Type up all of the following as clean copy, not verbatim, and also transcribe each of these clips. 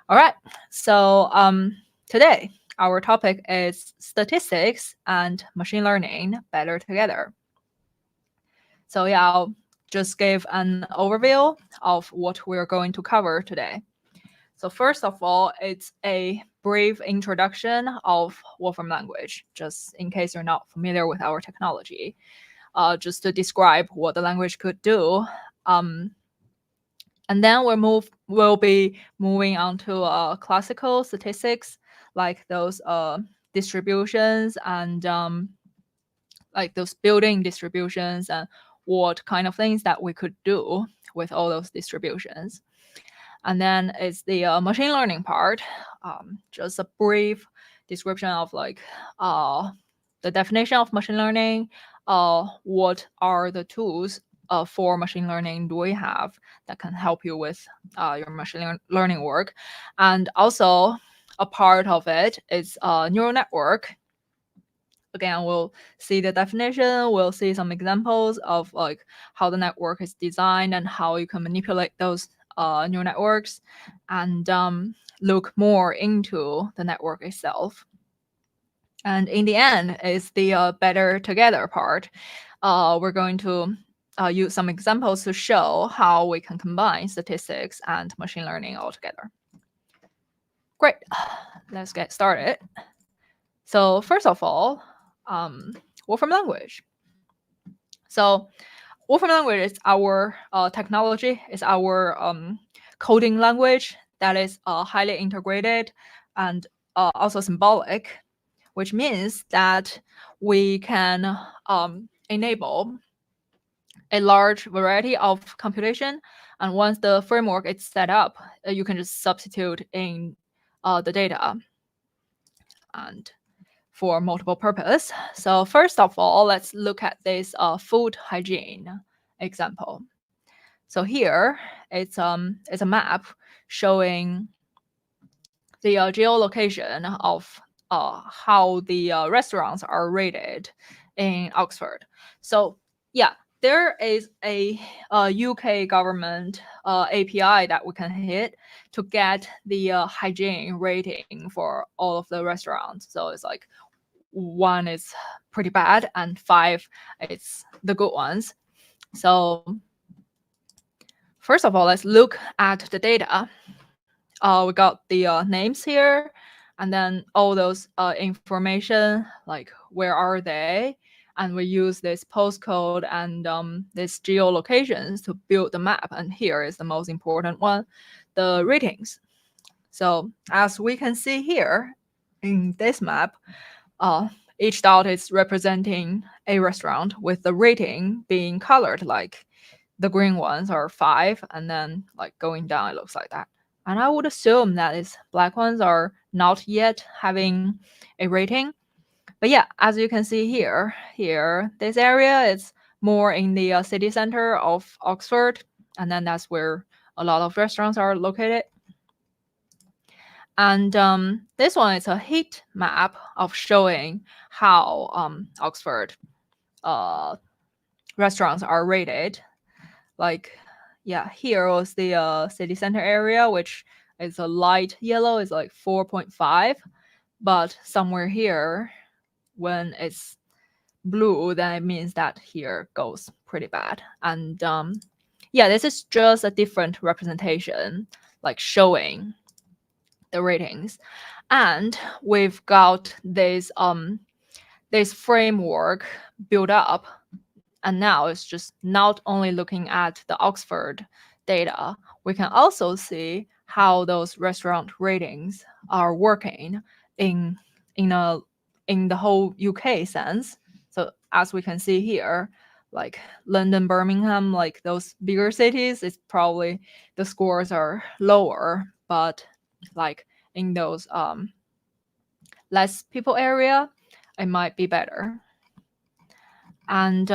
All right. So today our topic is statistics and machine learning better together. So yeah, I'll just give an overview of what we're going to cover today. So first of all, it's a brief introduction of Wolfram Language, just in case you're not familiar with our technology, just to describe what the language could do. And then we'll be moving on to classical statistics, like those distributions and like those building distributions and what kind of things that we could do with all those distributions. And then it's the machine learning part, just a brief description of like the definition of machine learning, what are the tools for machine learning do we have that can help you with your machine learning work. And also a part of it is neural network. Again, we'll see the definition, we'll see some examples of like how the network is designed and how you can manipulate those neural networks, and look more into the network itself. And in the end is the better together part. We're going to use some examples to show how we can combine statistics and machine learning all together. Great, let's get started. So first of all, Wolfram Language. So Wolfram Language is our technology, is our coding language that is highly integrated and also symbolic, which means that we can enable a large variety of computation. And once the framework is set up, you can just substitute in the data and for multiple purpose. So first of all, let's look at this food hygiene example. So here it's a map showing the geolocation of how the restaurants are rated in Oxford. So yeah, there is a UK government API that we can hit to get the hygiene rating for all of the restaurants. So it's like 1 is pretty bad and 5 it's the good ones. So first of all, let's look at the data. We got the names here, and then all those information, like where are they, and we use this postcode and this geolocations to build the map. And here is the most important one, the ratings. So as we can see here in this map, each dot is representing a restaurant with the rating being colored, like the green ones are 5, and then like going down, it looks like that. And I would assume that is black ones are not yet having a rating. But yeah, as you can see here, this area is more in the city center of Oxford, and then that's where a lot of restaurants are located. And this one is a heat map of showing how Oxford restaurants are rated. Like, yeah, here was the city center area, which is a light yellow, is like 4.5. But somewhere here, when it's blue, then it means that here goes pretty bad. And yeah, this is just a different representation, like showing the ratings. And we've got this framework built up, and now it's just not only looking at the Oxford data, we can also see how those restaurant ratings are working in the whole UK sense. So as we can see here, like London, Birmingham, like those bigger cities, it's probably the scores are lower, but like in those less people area, it might be better. And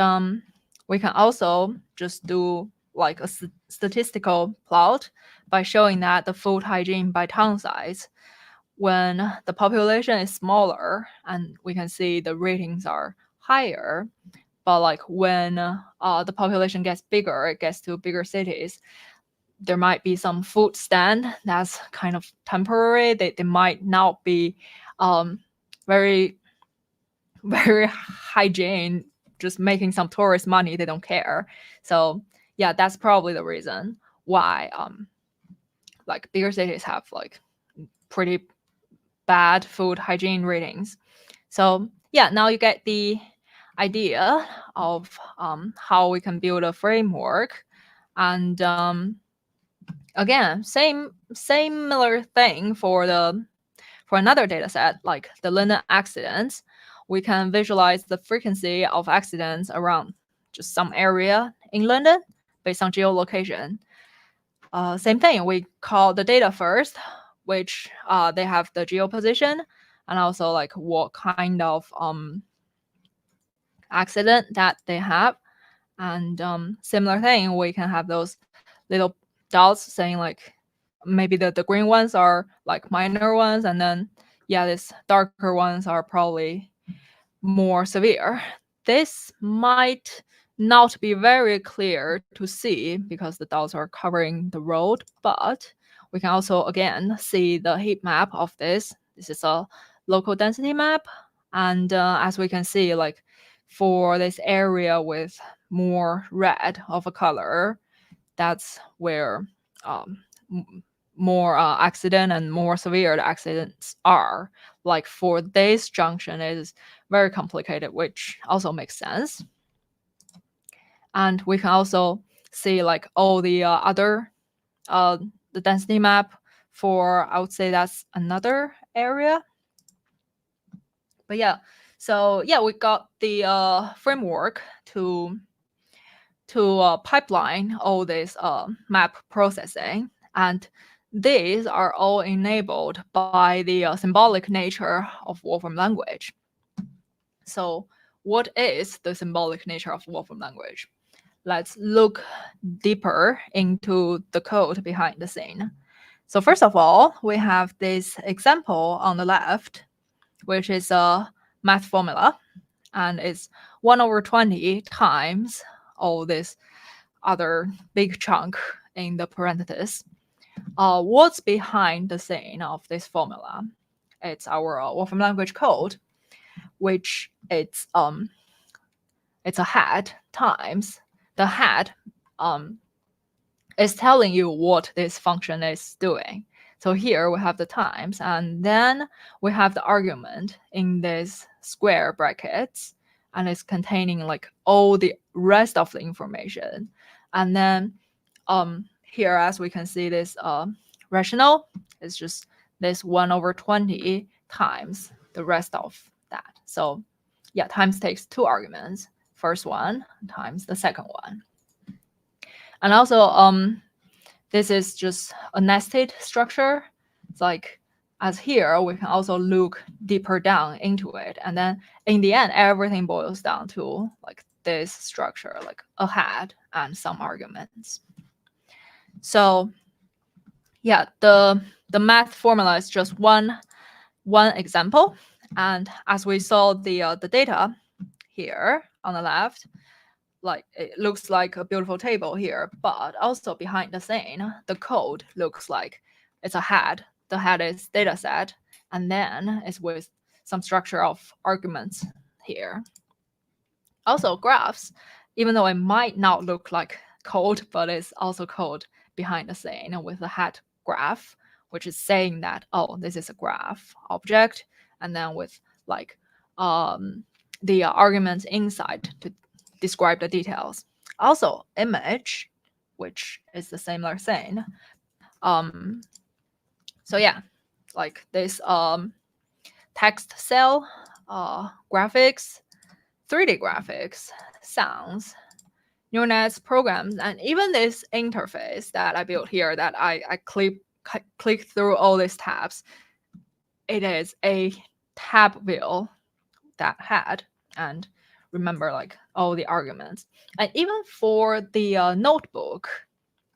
we can also just do like a statistical plot by showing that the food hygiene by town size, when the population is smaller, and we can see the ratings are higher. But like when the population gets bigger, it gets to bigger cities, there might be some food stand that's kind of temporary. They might not be very very hygiene, just making some tourist money. They don't care. So yeah, that's probably the reason why like bigger cities have like pretty bad food hygiene ratings. So yeah, now you get the idea of how we can build a framework. And again, similar thing for another data set, like the London accidents. We can visualize the frequency of accidents around just some area in London based on geolocation. Same thing, we call the data first, which they have the geoposition and also like what kind of accident that they have. And similar thing, we can have those little dots saying like maybe the green ones are like minor ones, and then yeah, these darker ones are probably more severe. This might not be very clear to see because the dots are covering the road, but we can also again see the heat map of this. This is a local density map, and as we can see, like for this area with more red of a color, that's where more accident and more severe accidents are. Like for this junction is very complicated, which also makes sense. And we can also see like all the other the density map for, I would say that's another area. But yeah, so yeah, we got the framework to pipeline all this map processing, and these are all enabled by the symbolic nature of Wolfram language. So what is the symbolic nature of Wolfram language? Let's look deeper into the code behind the scene. So first of all, we have this example on the left, which is a math formula, and it's 1/20 times all this other big chunk in the parentheses. What's behind the scene of this formula? It's our Wolfram language code, which it's a head times the head is telling you what this function is doing. So here we have the times, and then we have the argument in this square brackets, and it's containing like all the rest of the information. And then here, as we can see, this rational is just this 1/20 times the rest of that. So yeah, times takes two arguments. First one times the second one. And also, this is just a nested structure. It's like, as here, we can also look deeper down into it. And then in the end, everything boils down to like this structure, like a head and some arguments. So yeah, the math formula is just one example. And as we saw the data here on the left, like it looks like a beautiful table here, but also behind the scene, the code looks like it's a head. The head is data set, and then it's with some structure of arguments here. Also graphs, even though it might not look like code, but it's also code behind the scene with the head graph, which is saying that, oh, this is a graph object, and then with like the arguments inside to describe the details. Also image, which is the similar thing. So yeah, like this text cell, graphics, 3D graphics, sounds, neural nets, programs, and even this interface that I built here that I click through all these tabs. It is a tab wheel that had, and remember like all the arguments. And even for the notebook,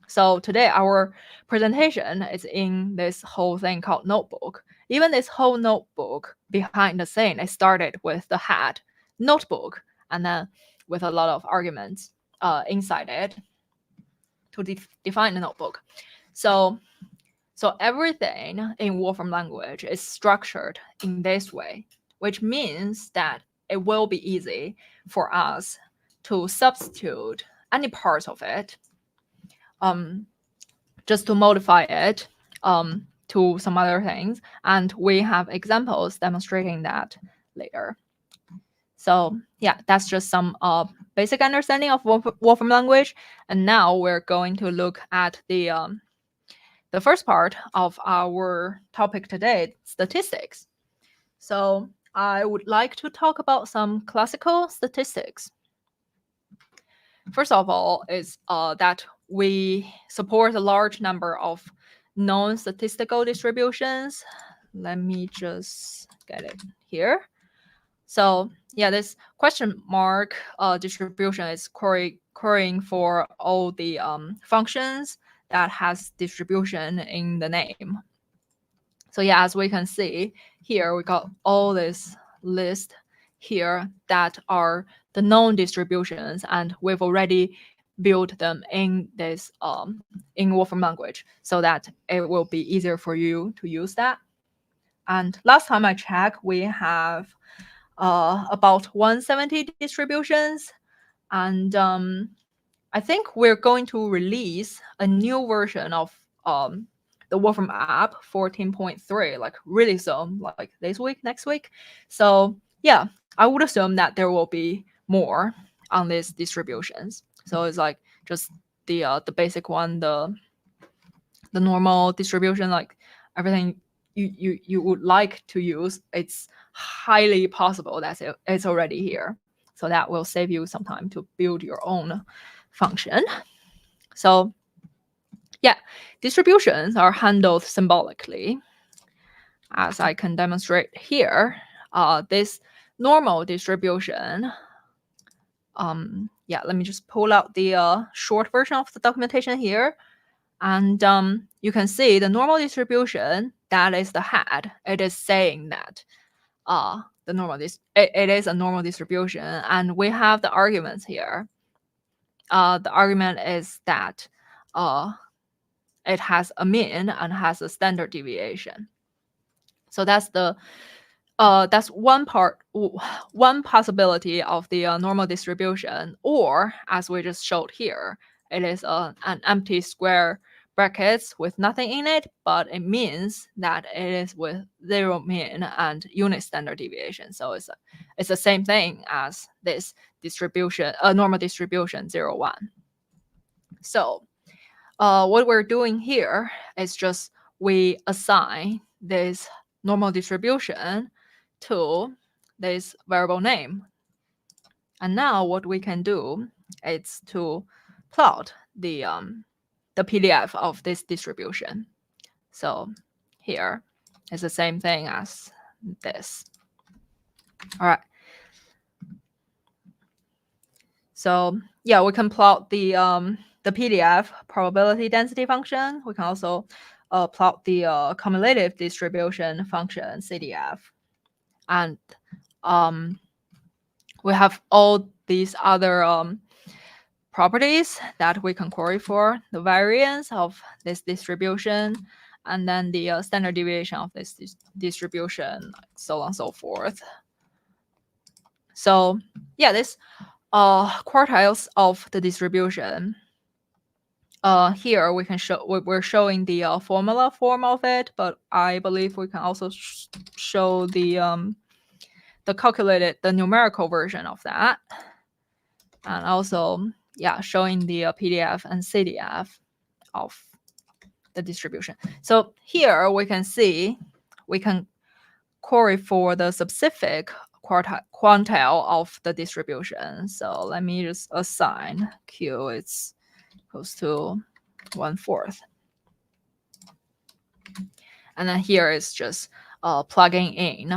so today our presentation is in this whole thing called notebook. Even this whole notebook behind the scene, it started with the head notebook, and then with a lot of arguments inside it to define a notebook. So everything in Wolfram language is structured in this way, which means that it will be easy for us to substitute any parts of it, just to modify it to some other things. And we have examples demonstrating that later. So yeah, that's just some basic understanding of Wolfram language. And now we're going to look at the first part of our topic today, statistics. So I would like to talk about some classical statistics. First of all, is that we support a large number of known statistical distributions. Let me just get it here. So yeah, this question mark distribution is querying for all the functions that has distribution in the name. So yeah, as we can see here, we got all this list here that are the known distributions, and we've already built them in this in Wolfram language so that it will be easier for you to use that. And last time I checked, we have about 170 distributions, and I think we're going to release a new version of the Wolfram app 14.3 like really soon, like this week, next week. So yeah, I would assume that there will be more on these distributions. So it's like just the basic one, the normal distribution, like everything you would like to use. It's highly possible that it's already here. So that will save you some time to build your own function. So yeah, distributions are handled symbolically, as I can demonstrate here. This normal distribution, yeah, let me just pull out the short version of the documentation here. And you can see the normal distribution, that is the head. It is saying that the normal it is a normal distribution, and we have the arguments here. The argument is that it has a mean and has a standard deviation. So that's the that's one possibility of the normal distribution, or as we just showed here, it is an empty square brackets with nothing in it, but it means that it is with zero mean and unit standard deviation. So it's the same thing as this distribution, normal distribution 0, 1. So what we're doing here is just we assign this normal distribution to this variable name. And now what we can do is to plot the PDF of this distribution. So here is the same thing as this. All right. So yeah, we can plot the PDF probability density function. We can also plot the cumulative distribution function CDF, and we have all these other properties that we can query for: the variance of this distribution, and then the standard deviation of this distribution, so on and so forth. So yeah, this quartiles of the distribution. Here we can show we're showing the formula form of it, but I believe we can also show the calculated, the numerical version of that, and also yeah, showing the PDF and CDF of the distribution. So here we can see we can query for the specific quantile of the distribution. So let me just assign Q, it's equals to 1/4. And then here is just plugging in,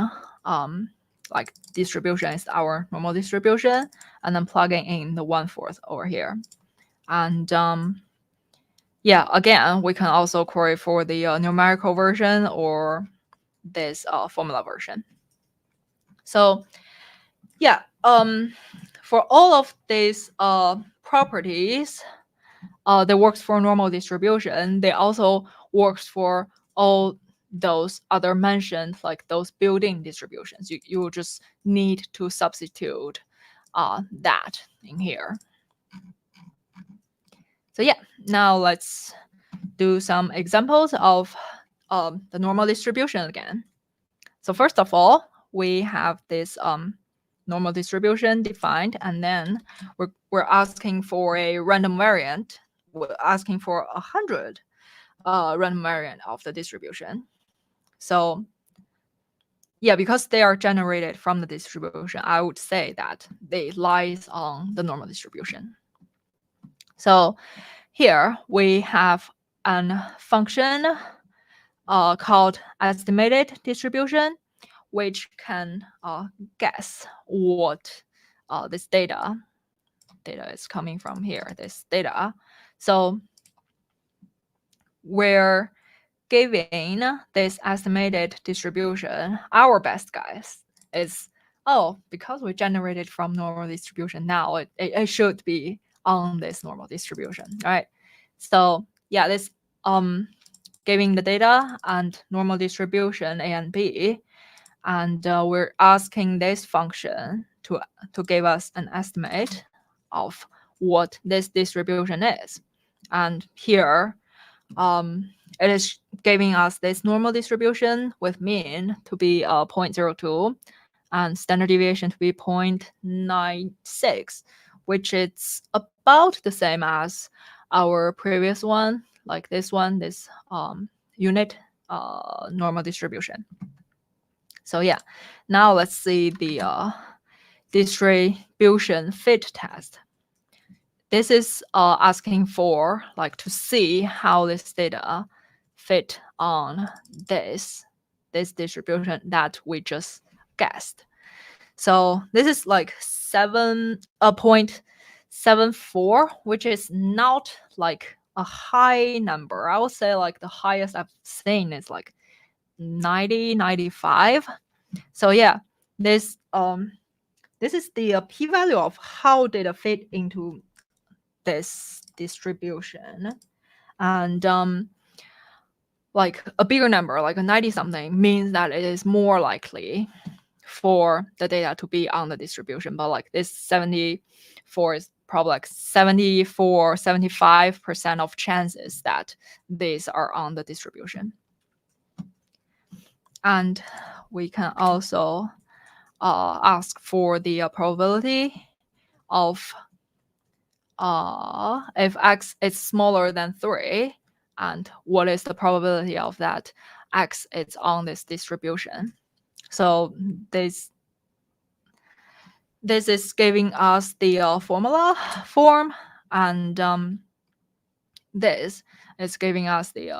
like distribution is our normal distribution, and then plugging in the 1/4 over here. And yeah, again, we can also query for the numerical version or this formula version. So yeah, for all of these properties, that works for normal distribution, they also works for all those other mentioned, like those built-in distributions. You just need to substitute that in here. So yeah, now let's do some examples of the normal distribution again. So first of all, we have this normal distribution defined, and then we're asking for a random variant. We're asking for 100 random variant of the distribution. So yeah, because they are generated from the distribution, I would say that they lies on the normal distribution. So here we have a function called estimated distribution, which can guess what this data is coming from here, this data. So we're giving this estimated distribution, our best guess is, oh, because we generated from normal distribution, now it should be on this normal distribution, right? So yeah, this giving the data and normal distribution A and B, and we're asking this function to give us an estimate of what this distribution is. And here, it is giving us this normal distribution with mean to be 0.02 and standard deviation to be 0.96, which is about the same as our previous one, like this one, this unit normal distribution. So yeah, now let's see the distribution fit test. This is asking for like to see how this data fit on this distribution that we just guessed. So this is like 7.74, which is not like a high number. I would say like the highest I've seen is like 90, 95. So yeah, this is the p-value of how data fit into this distribution. And like a bigger number, like a 90 something, means that it is more likely for the data to be on the distribution. But like this 74 is probably like 74, 75% of chances that these are on the distribution. And we can also ask for the probability of if x is smaller than 3, and what is the probability of that x is on this distribution. So this is giving us the formula form, and this is giving us the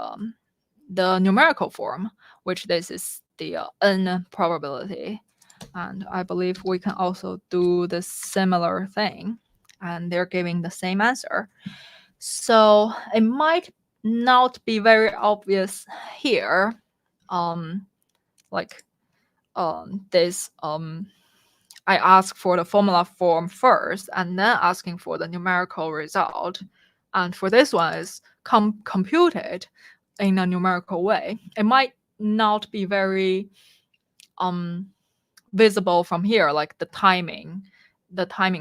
numerical form, which this is the n probability. And I believe we can also do the similar thing, and they're giving the same answer. So it might not be very obvious here, this I ask for the formula form first and then asking for the numerical result. And for this one is computed in a numerical way. It might not be very visible from here, like the timing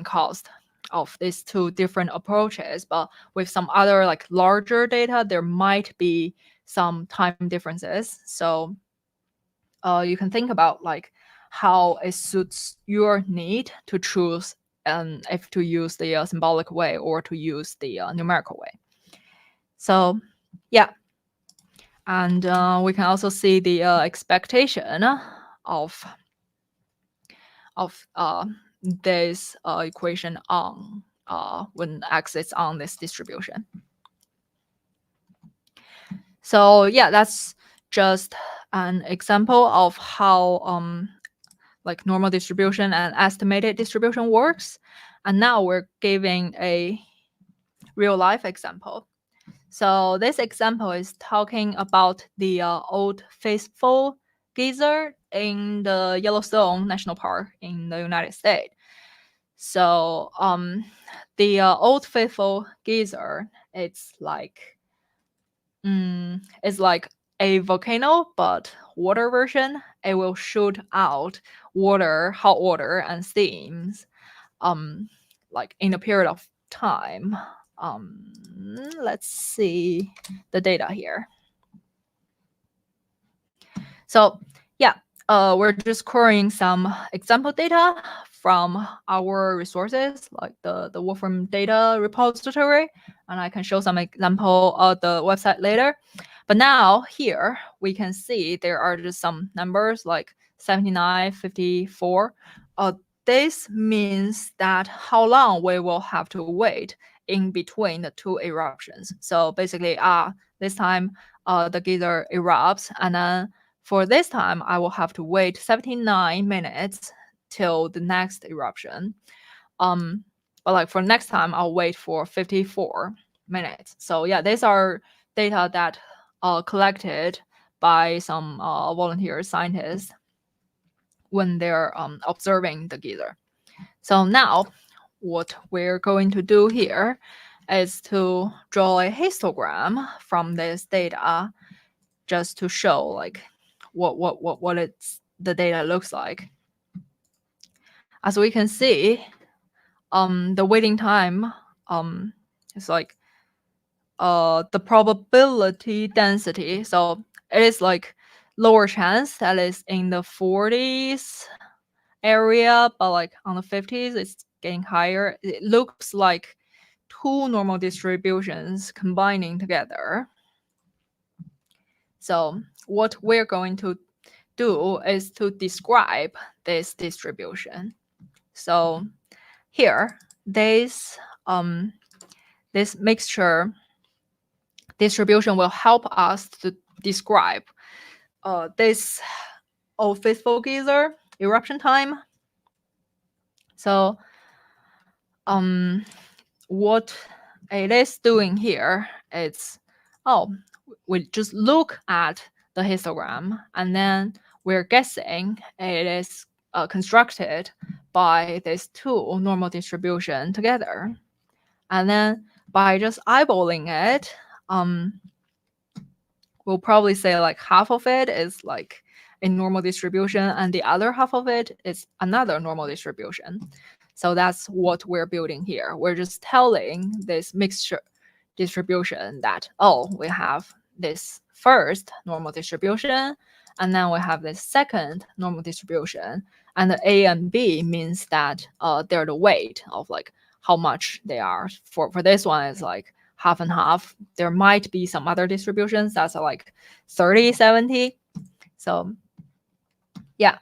cost of these two different approaches. But with some other like larger data, there might be some time differences. So you can think about like how it suits your need to choose if to use the symbolic way or to use the numerical way. So yeah, and we can also see the expectation of this equation on when x is on this distribution. So yeah, that's just an example of how like normal distribution and estimated distribution works. And now we're giving a real life example. So this example is talking about the Old Faithful geyser in the Yellowstone National Park in the United States. So the Old Faithful geyser it's like a volcano, but water version. It will shoot out water, hot water, and steams, like in a period of time. Let's see the data here. So yeah, we're just querying some example data from our resources, like the Wolfram data repository, and I can show some example of the website later. But now here we can see there are just some numbers like 79, 54. This means that how long we will have to wait in between the two eruptions. So basically, this time the geyser erupts, and then for this time, I will have to wait 79 minutes till the next eruption. But like for next time, I'll wait for 54 minutes. So yeah, these are data that collected by some volunteer scientists when they're observing the geyser. So now what we're going to do here is to draw a histogram from this data just to show like what the data looks like. As we can see, the waiting time is like the probability density. So it is like lower chance that is in the 40s area, but like on the 50s, it's getting higher. It looks like two normal distributions combining together. So what we're going to do is to describe this distribution. So here, this mixture distribution will help us to describe this old faithful geyser eruption time. So what it is doing here is, we just look at the histogram, and then we're guessing it is constructed by these two normal distribution together. And then by just eyeballing it, we'll probably say like half of it is like a normal distribution and the other half of it is another normal distribution. So that's what we're building here. We're just telling this mixture distribution that, we have this first normal distribution, and then we have this second normal distribution. And the A and B means that they're the weight of like how much they are. For this one, it's like half and half. There might be some other distributions that's like 30, 70. So yeah.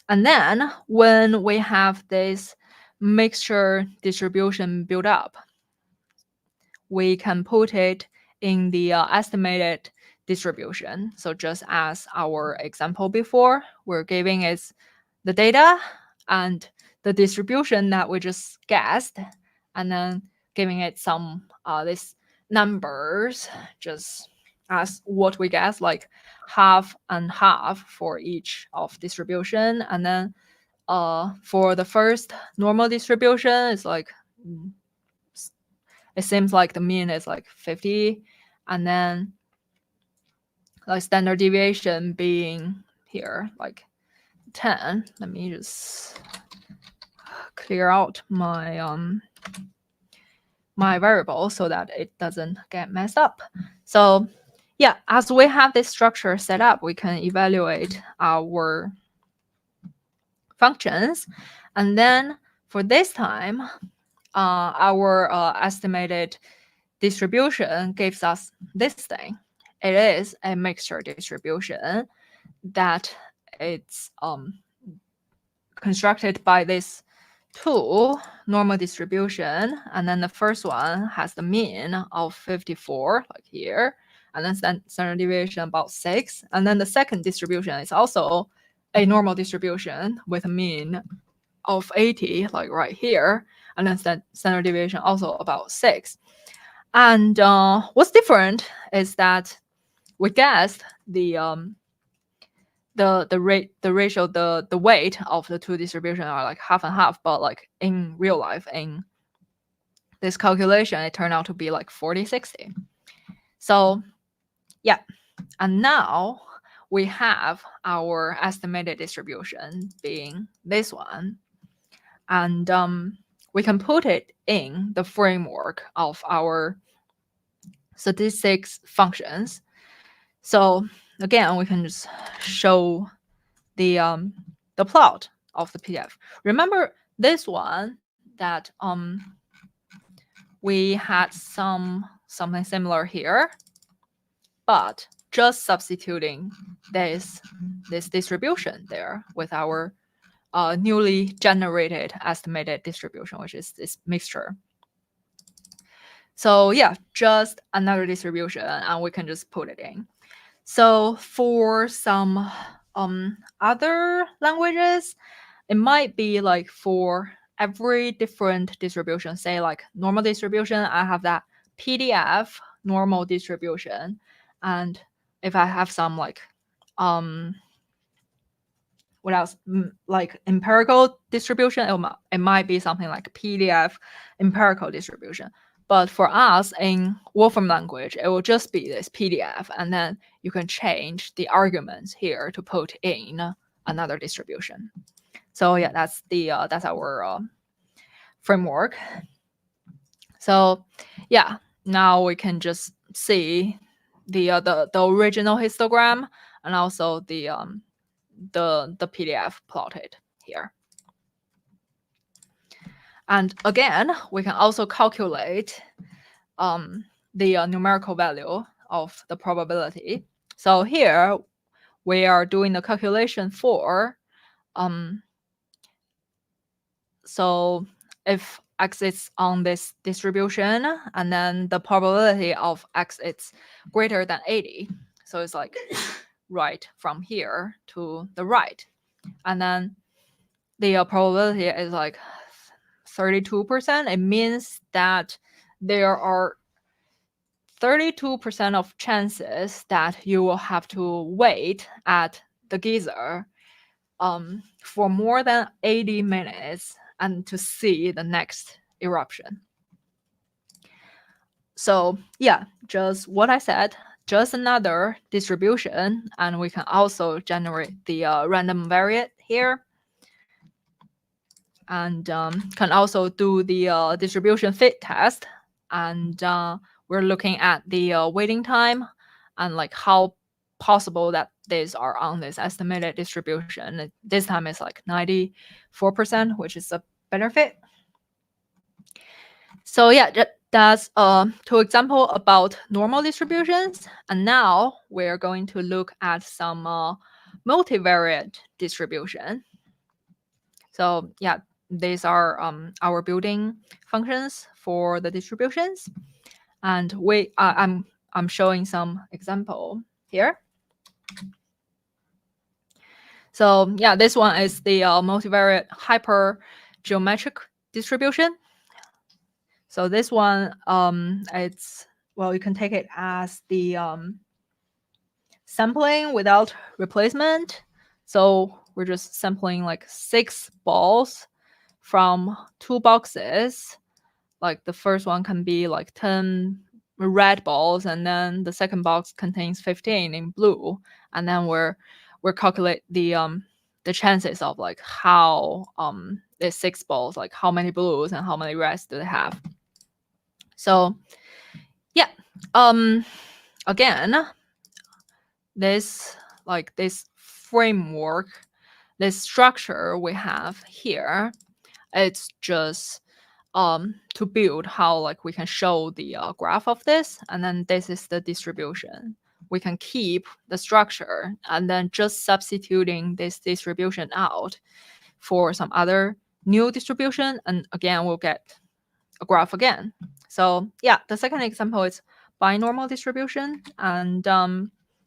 And then when we have this mixture distribution built up, we can put it in the estimated distribution. So just as our example before, we're giving it the data and the distribution that we just guessed, and then giving it some these numbers just as what we guess, like half and half for each of distribution. And then for the first normal distribution, it's like it seems like the mean is like 50, and then like standard deviation being here like 10. Let me just clear out my my variable so that it doesn't get messed up. So yeah, as we have this structure set up, we can evaluate our functions. And then for this time, our estimated distribution gives us this thing. It is a mixture distribution that it's constructed by this two normal distribution, and then the first one has the mean of 54, like here, and then standard deviation about 6, and then the second distribution is also a normal distribution with a mean of 80, like right here, and then standard deviation also about 6. And what's different is that we guessed the ratio, the weight of the two distribution are like half and half, but like in real life, in this calculation, it turned out to be like 4060. So yeah, and now we have our estimated distribution being this one, and we can put it in the framework of our statistics functions. So again, we can just show the plot of the PDF. Remember this one that we had something similar here, but just substituting this distribution there with our newly generated estimated distribution, which is this mixture. So yeah, just another distribution, and we can just put it in. So for some other languages, it might be like for every different distribution, say like normal distribution, I have that PDF normal distribution. And if I have some like what else, like empirical distribution, it might be something like PDF empirical distribution. But for us in Wolfram language, it will just be this PDF, and then you can change the arguments here to put in another distribution. So yeah, that's our framework. So yeah, now we can just see the original histogram and also the PDF plotted here. And again, we can also calculate the numerical value of the probability. So here we are doing the calculation for so if x is on this distribution, and then the probability of x is greater than 80. So it's like right from here to the right. And then the probability is like 32%. It means that there are 32% of chances that you will have to wait at the geyser for more than 80 minutes and to see the next eruption. So yeah, just what I said, just another distribution, and we can also generate the random variate here, and can also do the distribution fit test, and we're looking at the waiting time and like how possible that these are on this estimated distribution. This time it's like 94%, which is a better fit. So yeah, that's two examples about normal distributions. And now we're going to look at some multivariate distribution. So yeah, these are our building functions for the distributions. And I'm showing some example here. So yeah, this one is the multivariate hypergeometric distribution. So this one, it's, well, you can take it as the sampling without replacement. So we're just sampling like 6 balls from 2 boxes. Like the first one can be like 10 red balls, and then the second box contains 15 in blue. And then we're calculate the chances of like how the 6 balls, like how many blues and how many reds do they have. So yeah, again, this framework, this structure we have here, it's just to build how like we can show the graph of this, and then this is the distribution. We can keep the structure and then just substituting this distribution out for some other new distribution, and again we'll get a graph again. So yeah, the second example is binormal distribution, and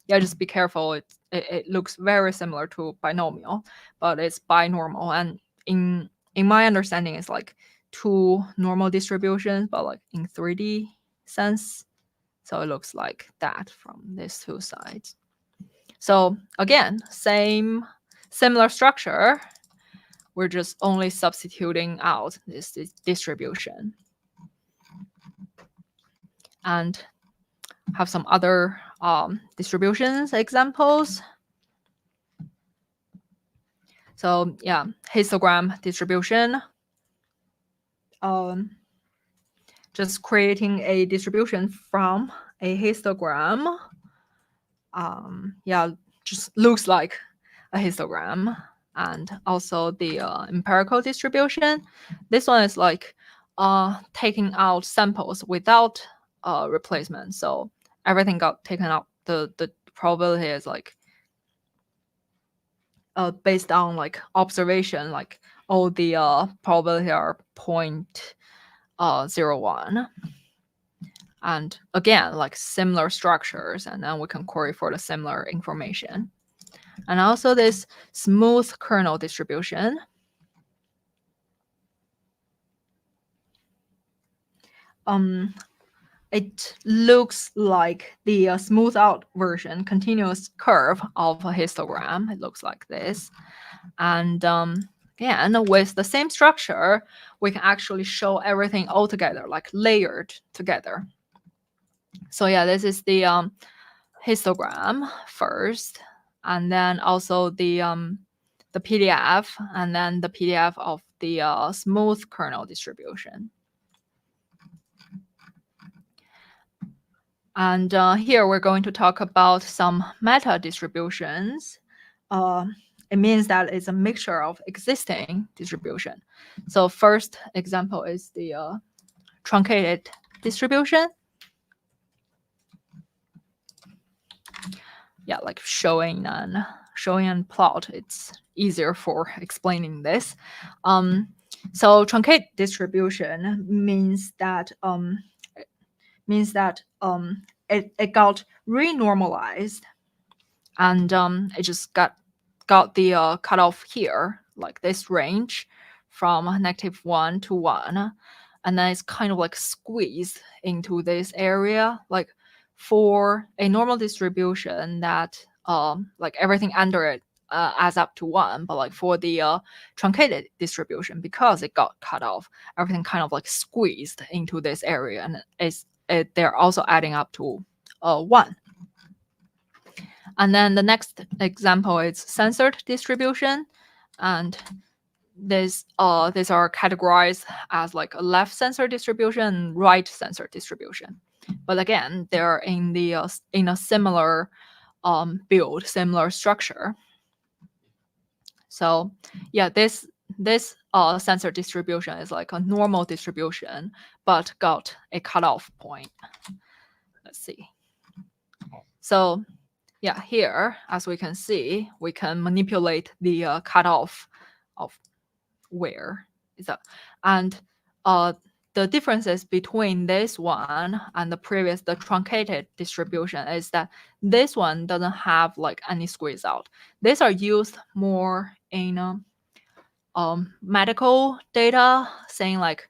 yeah, just be careful. It looks very similar to binomial, but it's binormal, and in my understanding, it's like 2 normal distributions, but like in 3D sense. So it looks like that from these 2 sides. So again, similar structure. We're just only substituting out this distribution. and have some other distributions examples. So yeah, histogram distribution. Just creating a distribution from a histogram. Yeah, just looks like a histogram. And also the empirical distribution. This one is like taking out samples without replacement. So everything got taken out. The probability is like based on like observation, like all the probability are 0.01. And again, like similar structures, and then we can query for the similar information. And also this smooth kernel distribution. It looks like the smooth out version, continuous curve of a histogram. It looks like this. And again, with the same structure, we can actually show everything all together, like layered together. So yeah, this is the histogram first, and then also the PDF, and then the PDF of the smooth kernel distribution. And here we're going to talk about some meta distributions. It means that it's a mixture of existing distribution. So first example is the truncated distribution. Yeah, like showing and plot. It's easier for explaining this. So truncated distribution means that it got renormalized, and it just got the cutoff here, like this range from -1 to 1, and then it's kind of like squeezed into this area. Like for a normal distribution that like everything under it adds up to 1, but like for the truncated distribution, because it got cut off, everything kind of like squeezed into this area, and they're also adding up to 1. And then the next example is censored distribution, and these are categorized as like a left censored distribution, right censored distribution. But again, they're in a similar build, similar structure. So yeah, this censored distribution is like a normal distribution, but got a cutoff point. Let's see. So yeah, here, as we can see, we can manipulate the cutoff of where is that. And the differences between this one and the truncated distribution is that this one doesn't have like any squeeze out. These are used more in medical data, saying like,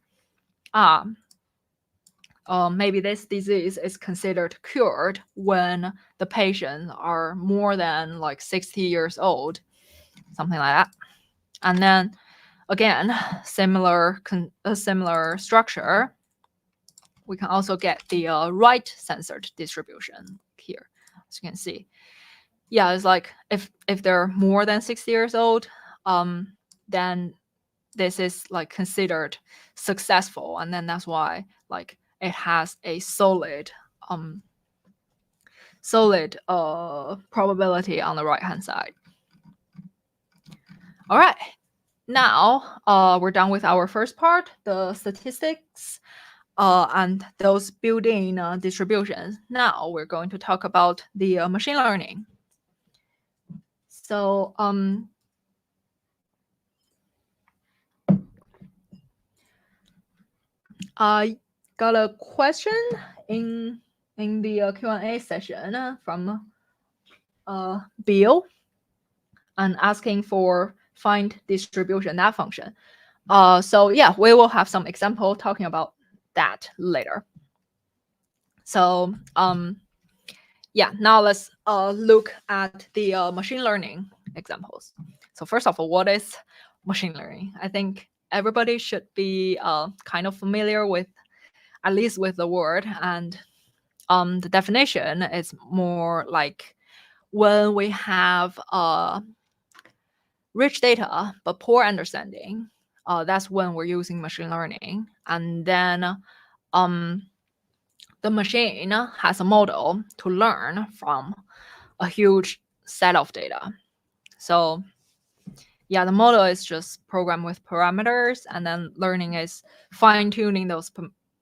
maybe this disease is considered cured when the patients are more than like 60 years old, something like that. And then again, similar structure. We can also get the right censored distribution here, as you can see. Yeah, it's like if they're more than 60 years old, then this is like considered successful, and then that's why like it has a solid probability on the right hand side. All right, now we're done with our first part, the statistics and those built-in distributions. Now we're going to talk about the machine learning. So I got a question in the Q&A session from Bill, and asking for find distribution, that function. So yeah, we will have some example talking about that later. So yeah, now let's look at the machine learning examples. So first of all, what is machine learning? I think everybody should be kind of familiar with, at least with the word. And the definition is more like when we have rich data but poor understanding, that's when we're using machine learning. And then the machine has a model to learn from a huge set of data. So yeah, the model is just programmed with parameters, and then learning is fine-tuning those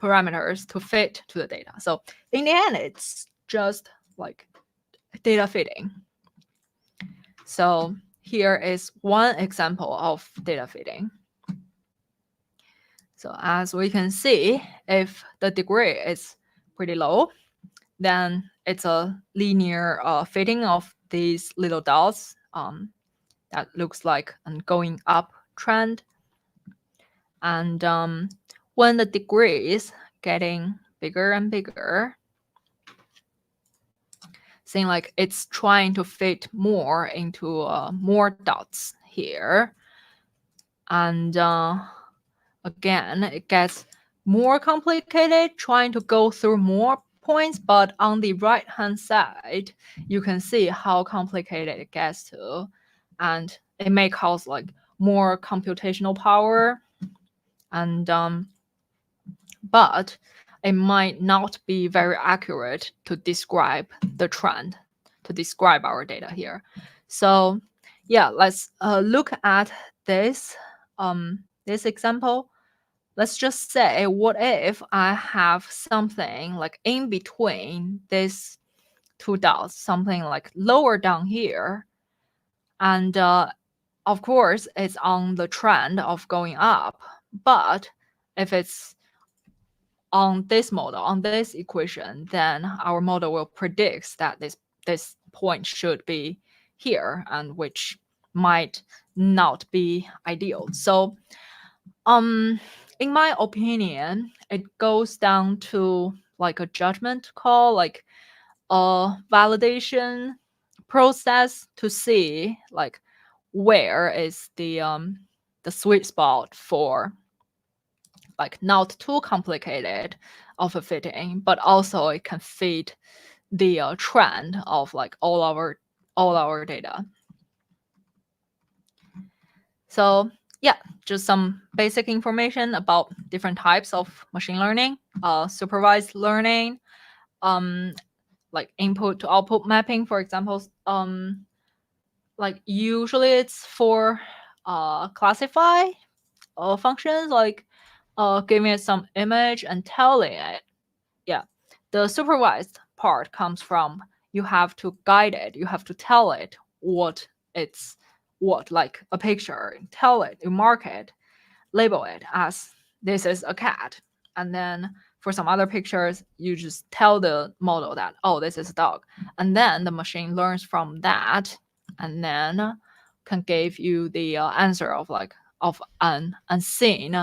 parameters to fit to the data. So in the end, it's just like data fitting. So here is one example of data fitting. So as we can see, if the degree is pretty low, then it's a linear fitting of these little dots that looks like a going up trend. And when the degree is getting bigger and bigger, seeing like it's trying to fit more into more dots here. And again, it gets more complicated, trying to go through more points, but on the right hand side, you can see how complicated it gets to. And it may cause like more computational power. And but it might not be very accurate to describe the trend, to describe our data here. So yeah, let's look at this this example. Let's just say, what if I have something like in between these two dots, something like lower down here, and of course it's on the trend of going up, but if it's on this model, on this equation, then our model will predict that this point should be here, and which might not be ideal. So in my opinion, it goes down to like a judgment call, like a validation process to see like where is the sweet spot for like not too complicated of a fitting, but also it can fit the trend of like all our data. So yeah, just some basic information about different types of machine learning. Supervised learning, like input to output mapping, for example. Like usually it's for classify functions, like giving it some image and telling it. Yeah, the supervised part comes from you have to guide it, you have to tell it what it's what, like a picture, tell it, you mark it, label it as this is a cat. And then for some other pictures, you just tell the model that, oh, this is a dog. And then the machine learns from that and then can give you the answer of like of an unseen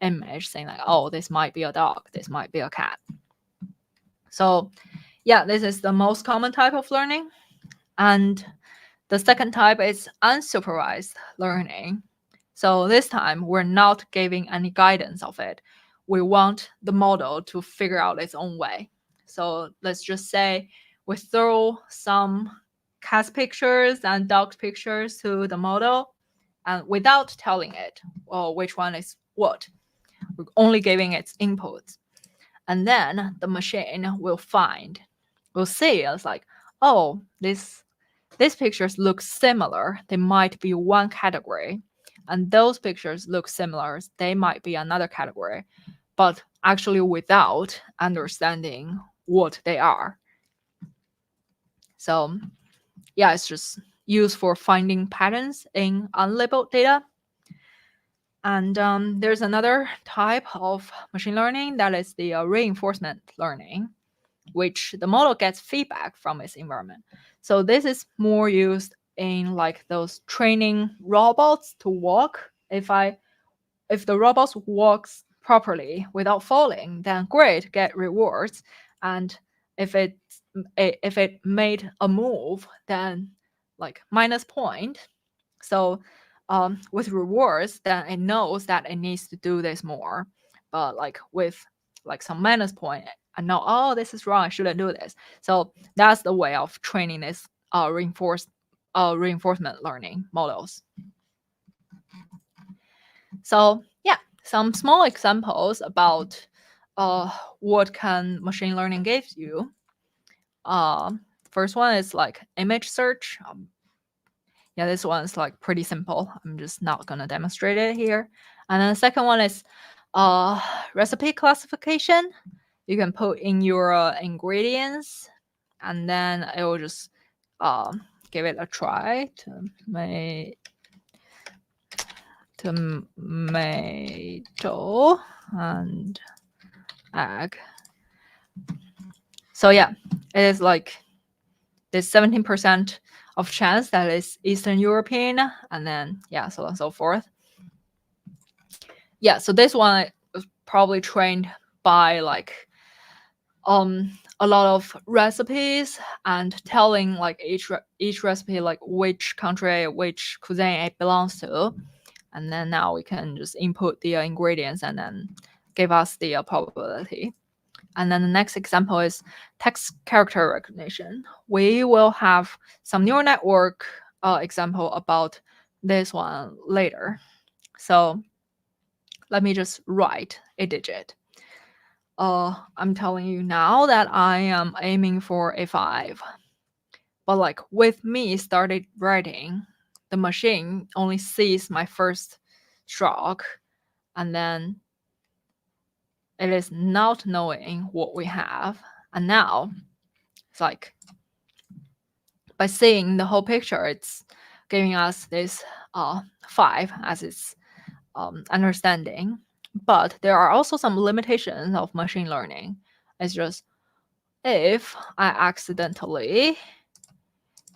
image, saying like, oh, this might be a dog, this might be a cat. So yeah, this is the most common type of learning. And the second type is unsupervised learning. So this time we're not giving any guidance of it. We want the model to figure out its own way. So let's just say we throw some cat pictures and dog pictures to the model, and without telling it, well, which one is what, we're only giving its inputs. And then the machine will see it's like, oh, these pictures look similar, they might be one category, and those pictures look similar, they might be another category, but actually without understanding what they are. So yeah, it's just used for finding patterns in unlabeled data. And there's another type of machine learning that is the reinforcement learning, which the model gets feedback from its environment. So this is more used in like those training robots to walk. If the robots walks properly without falling, then great, get rewards. And if it made a move, then like minus point. So with rewards, then it knows that it needs to do this more. But like with like some minus point, and know, oh, this is wrong, I shouldn't do this. So that's the way of training this reinforcement learning models. So yeah, some small examples about what can machine learning give you. First one is like image search. Yeah, this one's like pretty simple. I'm just not gonna demonstrate it here. And then the second one is recipe classification. You can put in your ingredients, and then it will just give it a try. Tomato and egg. So yeah, it is like there's 17% of chance that it's Eastern European, and then yeah, so on and so forth. Yeah, so this one was probably trained by like a lot of recipes and telling like each recipe like which country, which cuisine it belongs to, and then now we can just input the ingredients and then give us the probability. And then the next example is text character recognition. We will have some neural network example about this one later. So let me just write a digit. I'm telling you now that I am aiming for a 5. But like with me started writing, the machine only sees my first stroke, and then it is not knowing what we have. And now it's like by seeing the whole picture, it's giving us this 5 as its understanding. But there are also some limitations of machine learning. It's just if I accidentally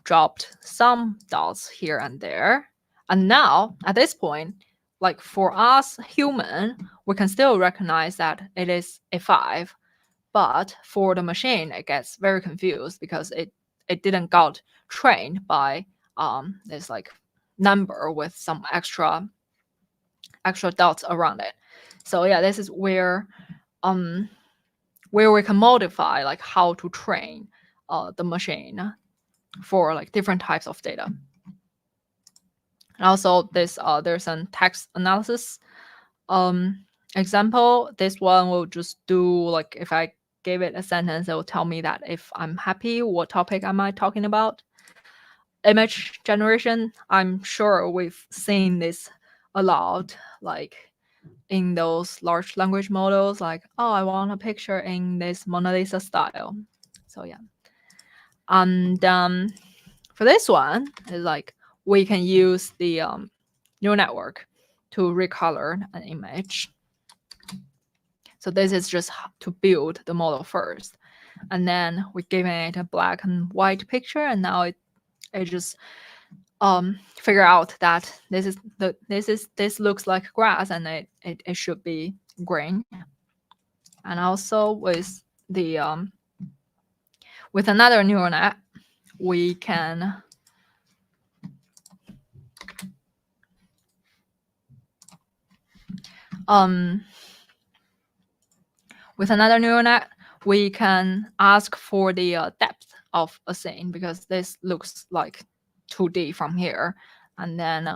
dropped some dots here and there, and now at this point, like for us human, we can still recognize that it is a 5, but for the machine, it gets very confused because it didn't got trained by this like number with some extra dots around it. So yeah, this is where we can modify like how to train the machine for like different types of data. And also this there's a text analysis example. This one will just do like if I gave it a sentence, it will tell me that if I'm happy, what topic am I talking about. Image generation, I'm sure we've seen this a lot, like in those large language models, like, oh, I want a picture in this Mona Lisa style. So yeah. And for this one, it's like we can use the neural network to recolor an image. So this is just to build the model first. And then we give it a black and white picture, and now it just figure out that this looks like grass, and it should be green. And also with the with another neural net, we can with another neural net, we can ask for the depth of a scene, because this looks like 2D from here. And then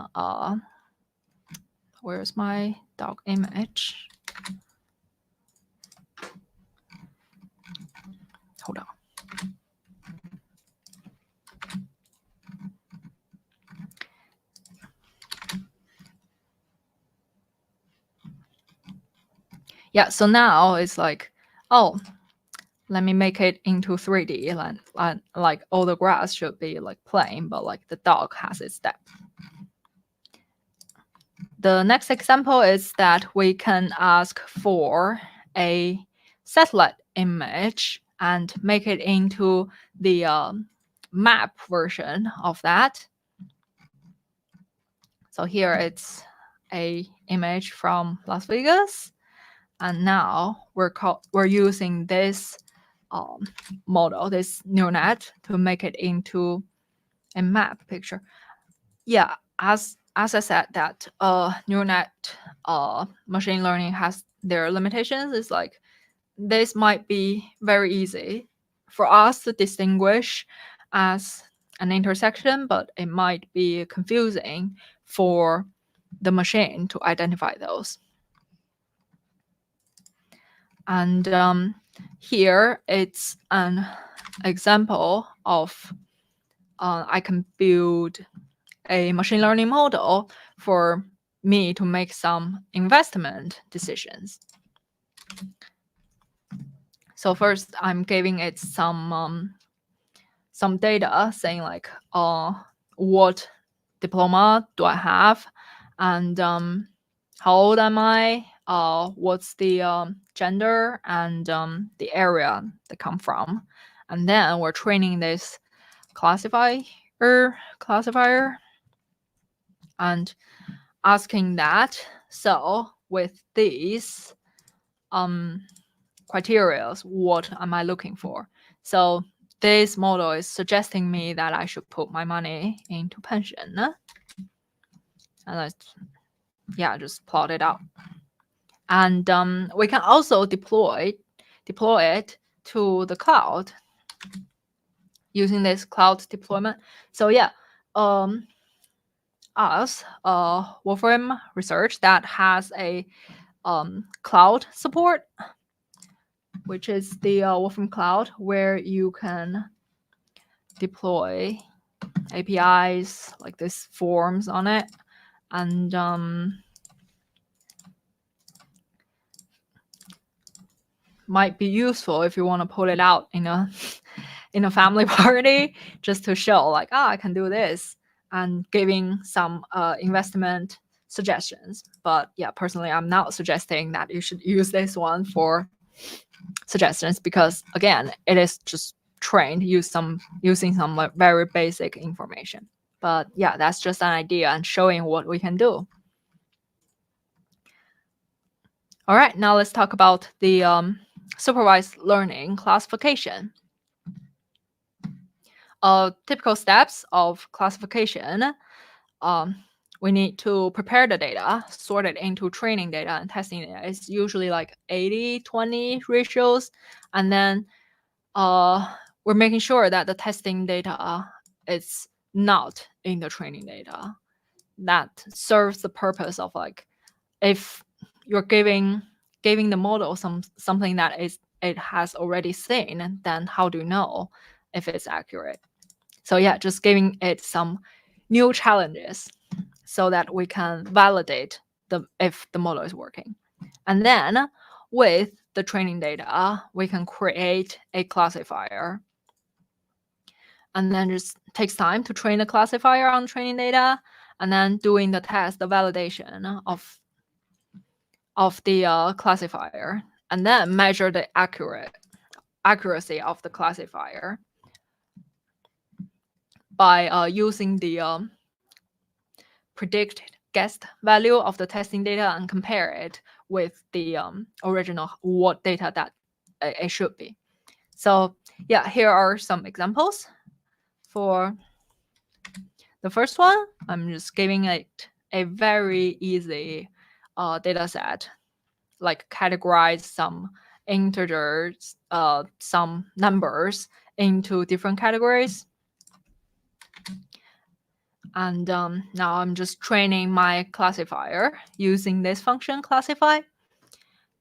where's my dog image? Hold on. Yeah, so now it's like, oh, let me make it into 3D. Like all the grass should be like plain, but like the dog has its depth. The next example is that we can ask for a satellite image and make it into the map version of that. So here it's a image from Las Vegas, and now we're using this model, this neural net, to make it into a map picture. Yeah, as I said, that neural net machine learning has their limitations. It's like this might be very easy for us to distinguish as an intersection, but it might be confusing for the machine to identify those. And here it's an example of I can build a machine learning model for me to make some investment decisions. So first, I'm giving it some data saying like, what diploma do I have, and how old am I? What's the gender and the area they come from, and then we're training this classifier and asking that. So with these criteria, what am I looking for? So this model is suggesting me that I should put my money into pension. And let's, just plot it out. And we can also deploy it to the cloud using this cloud deployment. So us, Wolfram Research, that has a cloud support, which is the Wolfram Cloud, where you can deploy APIs like this forms on it, and might be useful if you want to pull it out in a family party, just to show like, I can do this, and giving some investment suggestions. But yeah, personally, I'm not suggesting that you should use this one for suggestions, because again, it is just trained using some like very basic information. But yeah, that's just an idea and showing what we can do. All right, now let's talk about the supervised learning classification. Typical steps of classification. We need to prepare the data, sort it into training data and testing data. It's usually like 80-20 ratios. And then we're making sure that the testing data is not in the training data. That serves the purpose of like, if you're giving the model something that it has already seen, then how do you know if it's accurate? So yeah, just giving it some new challenges so that we can validate if the model is working. And then with the training data, we can create a classifier. And then just takes time to train the classifier on training data, and then doing the test, the validation of the classifier, and then measure the accuracy of the classifier by using the predicted guessed value of the testing data and compare it with the original what data that it should be. So yeah, here are some examples. For the first one, I'm just giving it a very easy data set, like categorize some integers, some numbers into different categories. And now I'm just training my classifier using this function classify.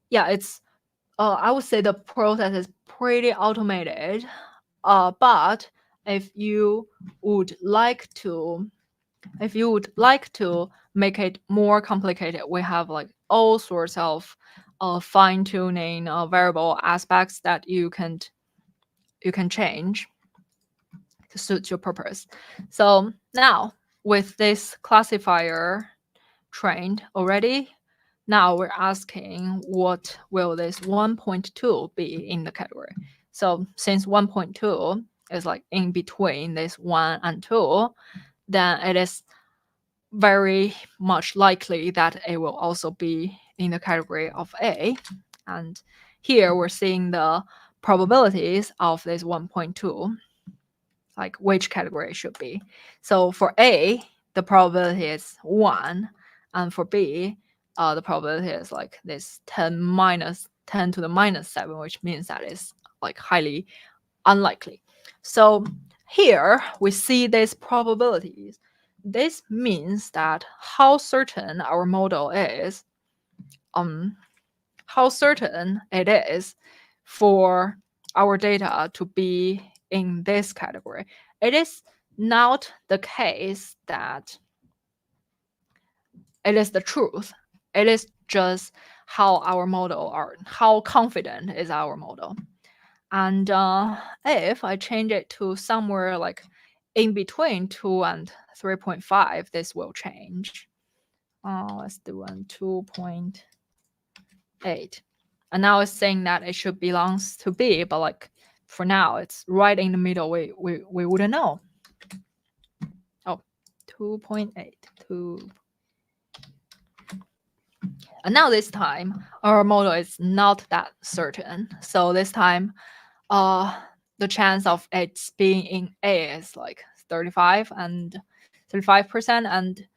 Yeah, it's I would say the process is pretty automated. But if you would like to make it more complicated, we have like all sorts of fine-tuning variable aspects that you can change to suit your purpose. So now with this classifier trained already, now we're asking what will this 1.2 be in the category. So since 1.2 is like in between this 1 and 2, then it is very much likely that it will also be in the category of A. And here we're seeing the probabilities of this 1.2, like which category it should be. So for A, the probability is 1, and for B, the probability is like this 10 minus 10 to the minus 7, which means that is like highly unlikely. So here we see these probabilities. This means that how certain our model is, how certain it is for our data to be in this category. It is not the case that it is the truth. It is just how our model are, how confident is our model. And if I change it to somewhere like in between 2 and 3.5, this will change. Let's do 2.8. And now it's saying that it should belongs to B, but like for now, it's right in the middle. We wouldn't know. Oh, 2.8. And now this time, our model is not that certain. So this time, the chance of it being in A is like 35% and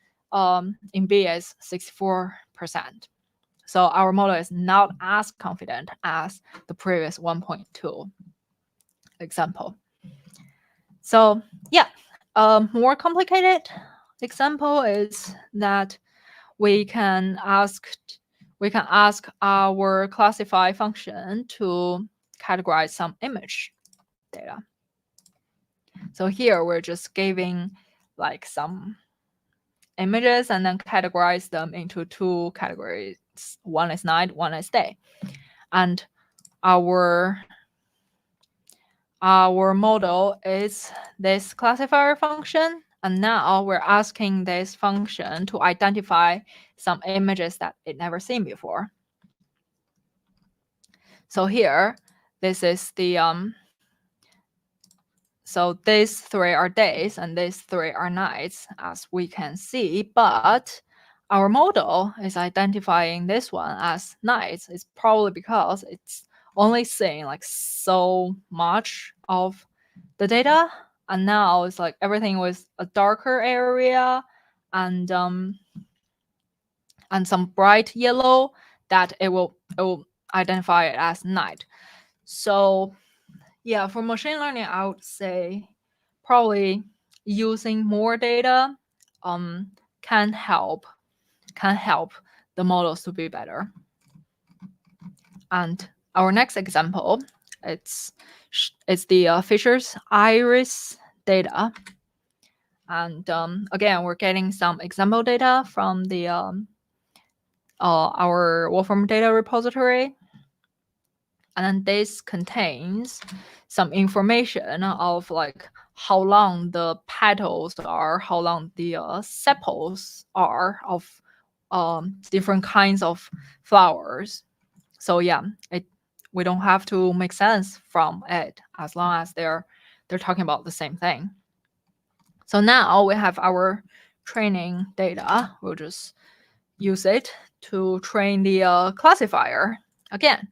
in B is 64%. So our model is not as confident as the previous 1.2 example. So yeah, more complicated example is that we can ask our classify function to categorize some image data. So here we're just giving like some images and then categorize them into 2 categories. One is night, one is day. And our model is this classifier function. And now we're asking this function to identify some images that it never seen before. So here, this is the so these 3 are days and these 3 are nights, as we can see, but our model is identifying this one as nights. It's probably because it's only seeing like so much of the data, and now it's like everything with a darker area and some bright yellow, that it will identify it as night. So yeah, for machine learning, I would say probably using more data can help the models to be better. And our next example, it's the Fisher's iris data. And again, we're getting some example data from the our Wolfram data repository. And then this contains some information of like how long the petals are, how long the sepals are of different kinds of flowers. So yeah, we don't have to make sense from it as long as they're talking about the same thing. So now we have our training data. We'll just use it to train the classifier again.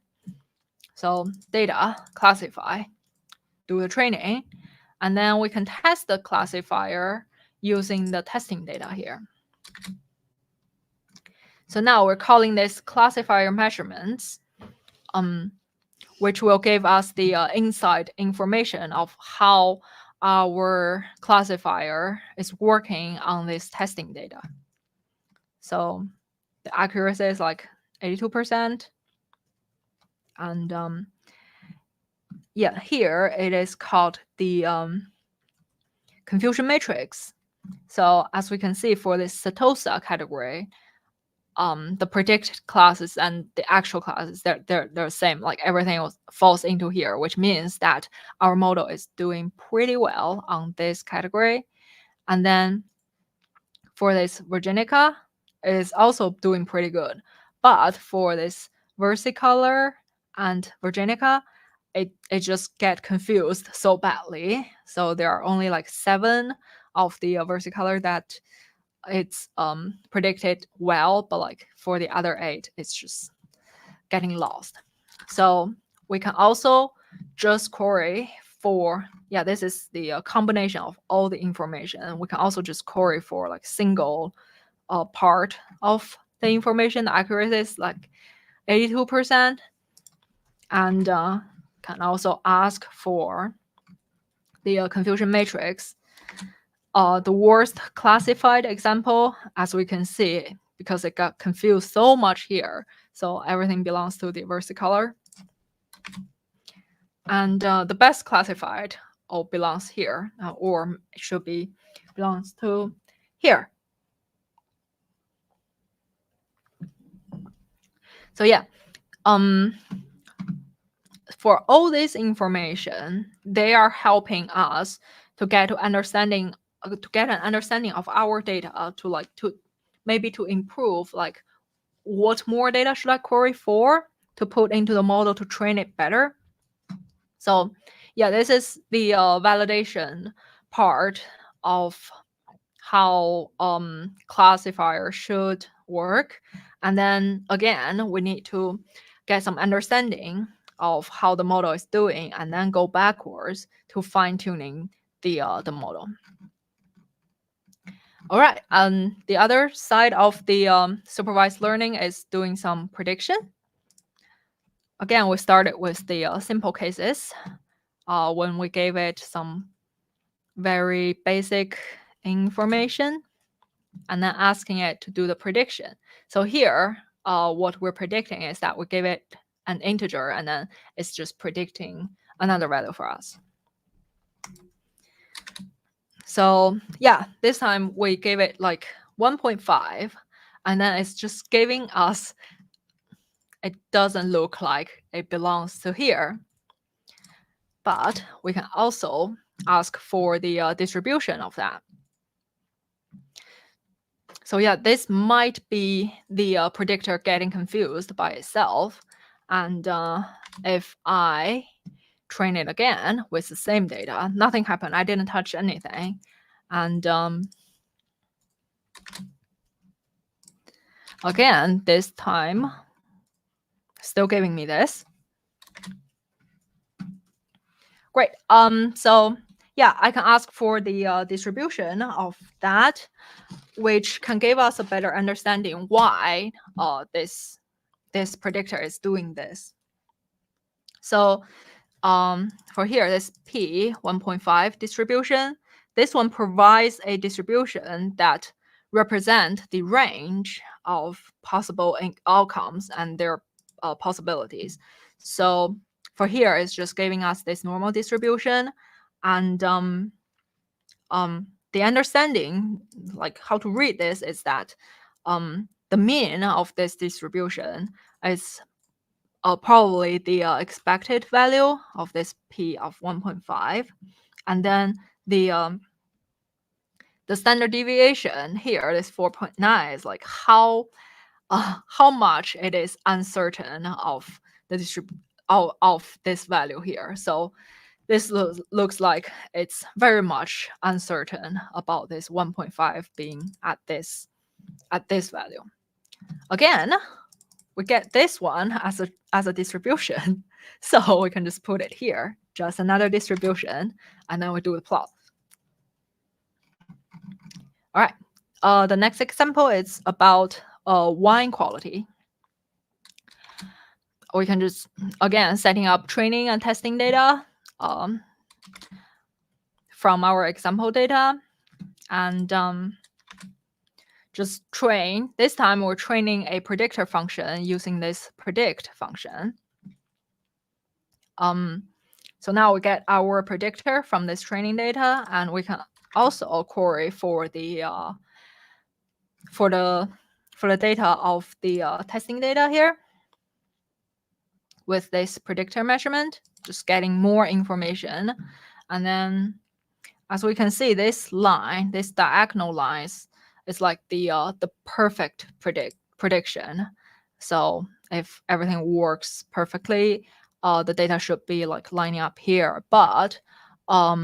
So data, classify, do the training, and then we can test the classifier using the testing data here. So now we're calling this classifier measurements, which will give us the inside information of how our classifier is working on this testing data. So the accuracy is like 82%. And yeah, here it is called the confusion matrix. So as we can see for this Setosa category, the predicted classes and the actual classes, they're the same. Like everything falls into here, which means that our model is doing pretty well on this category. And then for this Virginica, it is also doing pretty good. But for this versicolor and Virginica, it just get confused so badly. So there are only like 7 of the versicolor that it's predicted well, but like for the other 8, it's just getting lost. So we can also just query for, yeah, this is the combination of all the information. And we can also just query for like single part of the information. The accuracy is like 82%. and can also ask for the confusion matrix. The worst classified example, as we can see, because it got confused so much here, so everything belongs to the versicolor. And the best classified all belongs here, or it should be belongs to here. So yeah, for all this information, they are helping us to get an understanding of our data, to maybe to improve like what more data should I query for to put into the model to train it better. So yeah, this is the validation part of how classifier should work. And then again, we need to get some understanding of how the model is doing, and then go backwards to fine-tuning the model. All right, the other side of the supervised learning is doing some prediction. Again, we started with the simple cases when we gave it some very basic information and then asking it to do the prediction. So here, what we're predicting is that we give it an integer and then it's just predicting another value for us. So yeah, this time we gave it like 1.5 and then it's just giving us, it doesn't look like it belongs to here. But we can also ask for the distribution of that. So yeah, this might be the predictor getting confused by itself. And if I train it again with the same data, nothing happened. I didn't touch anything. And again, this time, still giving me this. Great. So yeah, I can ask for the distribution of that, which can give us a better understanding why this predictor is doing this. So for here, this P 1.5 distribution, this one provides a distribution that represent the range of possible outcomes and their possibilities. So for here, it's just giving us this normal distribution, and the understanding, like how to read this, is that the mean of this distribution is probably the expected value of this P of 1.5, and then the standard deviation here, this 4.9, is like how much it is uncertain of the of this value here. So this looks like it's very much uncertain about this 1.5 being at this value. Again, we get this one as a distribution, so we can just put it here, just another distribution, and then we do the plot. All right. The next example is about wine quality. We can just, again, setting up training and testing data from our example data, and just train. This time we're training a predictor function using this predict function. So now we get our predictor from this training data, and we can also query for the data of the testing data here with this predictor measurement, just getting more information. And then as we can see, this line, this diagonal lines, is like the perfect prediction. So if everything works perfectly, the data should be like lining up here. But I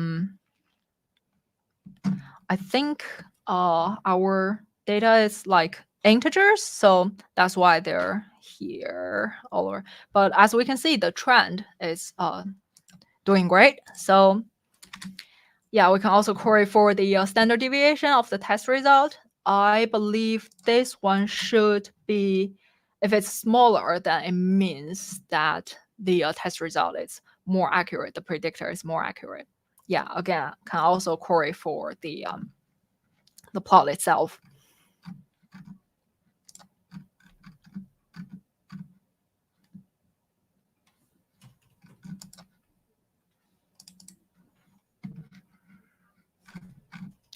think our data is like integers, so that's why they're here all over. But as we can see, the trend is doing great. So yeah, we can also query for the standard deviation of the test result. I believe this one should be, if it's smaller, then it means that the test result is more accurate, the predictor is more accurate. Yeah, again, can also query for the plot itself.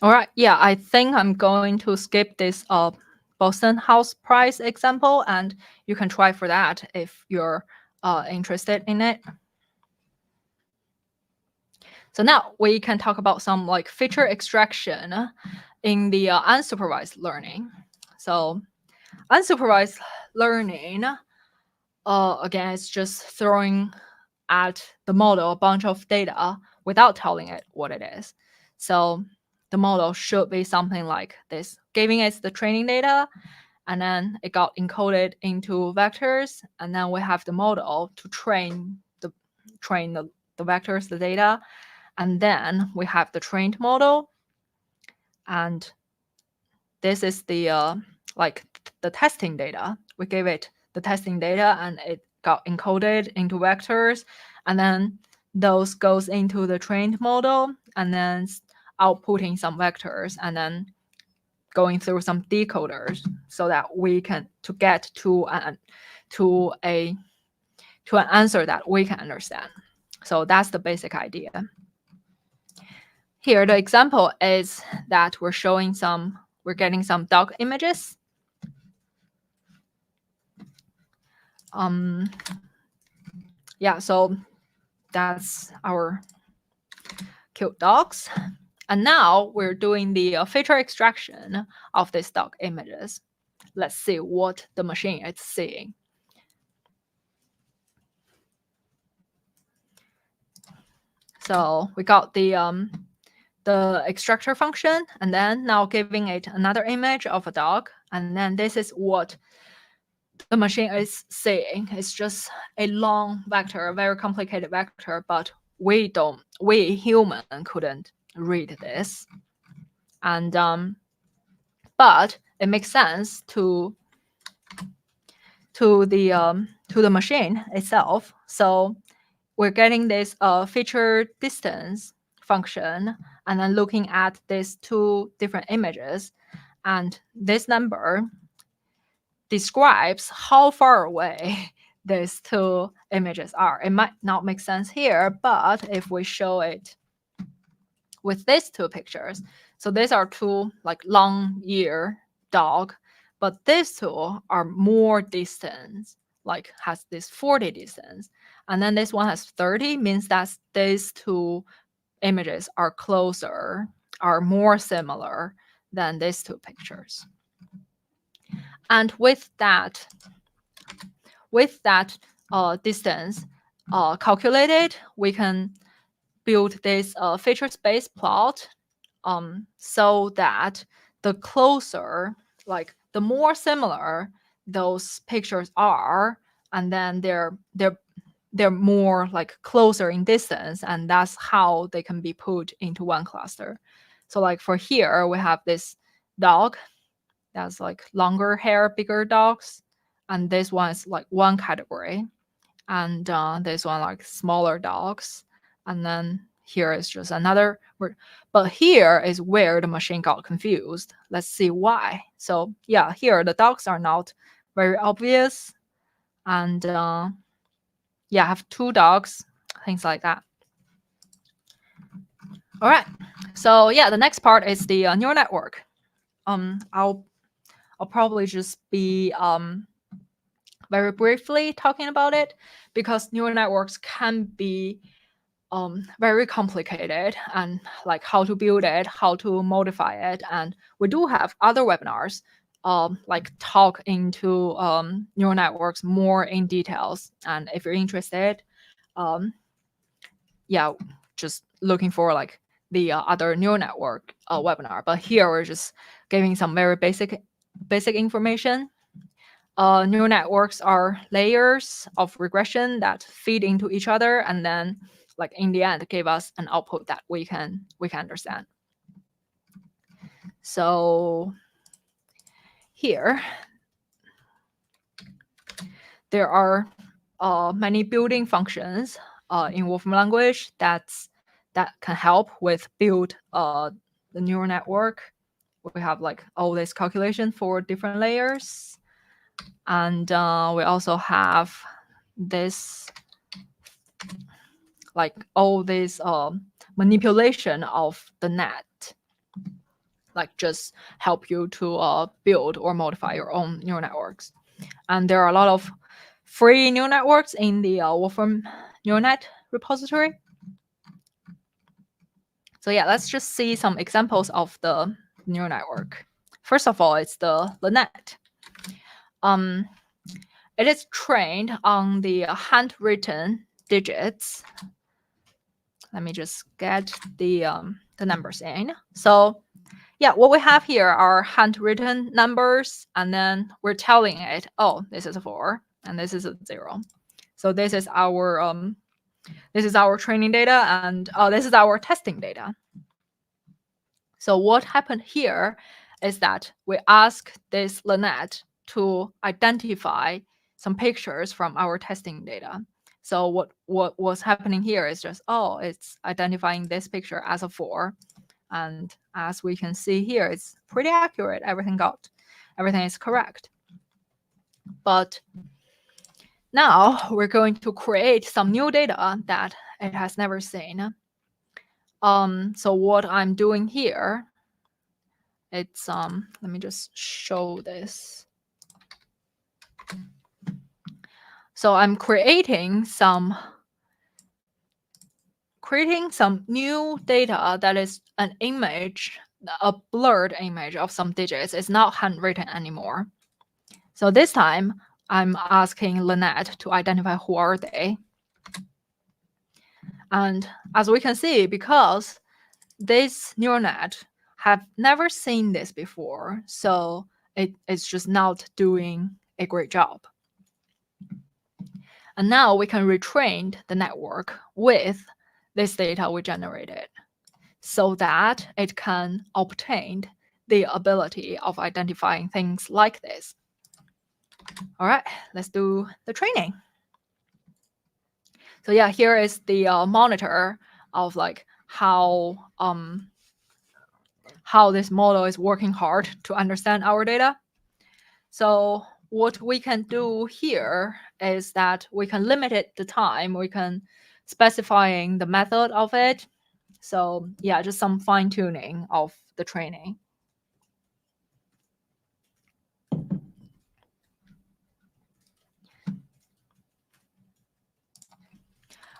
All right, yeah, I think I'm going to skip this Boston house price example, and you can try for that if you're interested in it. So now we can talk about some like feature extraction in the unsupervised learning. So unsupervised learning, again, it's just throwing at the model a bunch of data without telling it what it is. So the model should be something like this, giving it the training data, and then it got encoded into vectors, and then we have the model to train the vectors, the data, and then we have the trained model, and this is the like the testing data. We gave it the testing data, and it got encoded into vectors, and then those goes into the trained model, and then outputting some vectors, and then going through some decoders so that we can to get to an answer that we can understand. So that's the basic idea. Here, the example is that we're getting some dog images. Yeah, so that's our cute dogs. And now we're doing the feature extraction of these dog images. Let's see what the machine is seeing. So we got the extractor function, and then now giving it another image of a dog, and then this is what the machine is seeing. It's just a long vector, a very complicated vector, but we human couldn't read this, and but it makes sense to the machine itself. So we're getting this feature distance function, and then looking at these two different images, and this number describes how far away these two images are. It might not make sense here, but if we show it with these two pictures, so these are two like long ear dog, but these two are more distance, like has this 40 distance, and then this one has 30, means that these two images are closer, are more similar than these two pictures. And with that distance calculated, we can build this feature space plot so that the closer, like the more similar those pictures are, and then they're more like closer in distance, and that's how they can be put into one cluster. So like for here, we have this dog that's like longer hair, bigger dogs, and this one is like one category, and this one like smaller dogs, and then here is just another. But here is where the machine got confused. Let's see why. So yeah, here the dogs are not very obvious, and yeah, I have two dogs, things like that. All right, so yeah, the next part is the neural network. I'll probably just be very briefly talking about it, because neural networks can be very complicated, and like how to build it, how to modify it. And we do have other webinars like talk into neural networks more in details. And if you're interested, yeah, just looking for like the other neural network webinar. But here we're just giving some very basic information. Neural networks are layers of regression that feed into each other, and then like in the end give us an output that we can understand. So here there are many building functions in Wolfram language that can help with build the neural network. We have like all this calculation for different layers, and we also have this like all this manipulation of the net, like just help you to build or modify your own neural networks. And there are a lot of free neural networks in the Wolfram neural net repository. So yeah, let's just see some examples of the neural network. First of all, it's the net. It is trained on the handwritten digits. Let me just get the numbers in. So yeah, what we have here are handwritten numbers, and then we're telling it, oh, this is a 4 and this is a 0. So this is our training data, and this is our testing data. So what happened here is that we ask this LeNet to identify some pictures from our testing data. So what was happening here is just, oh, it's identifying this picture as a 4. And as we can see here, it's pretty accurate. Everything is correct. But now we're going to create some new data that it has never seen. So what I'm doing here, it's let me just show this. So I'm creating some new data that is an image, a blurred image of some digits. It's not handwritten anymore. So this time I'm asking LeNet to identify who are they. And as we can see, because this neural net have never seen this before, so it's just not doing a great job. And now we can retrain the network with this data we generated so that it can obtain the ability of identifying things like this. All right, let's do the training. So yeah, here is the monitor of like how this model is working hard to understand our data. So what we can do here is that we can limit it the time. We can specifying the method of it. So yeah, just some fine tuning of the training.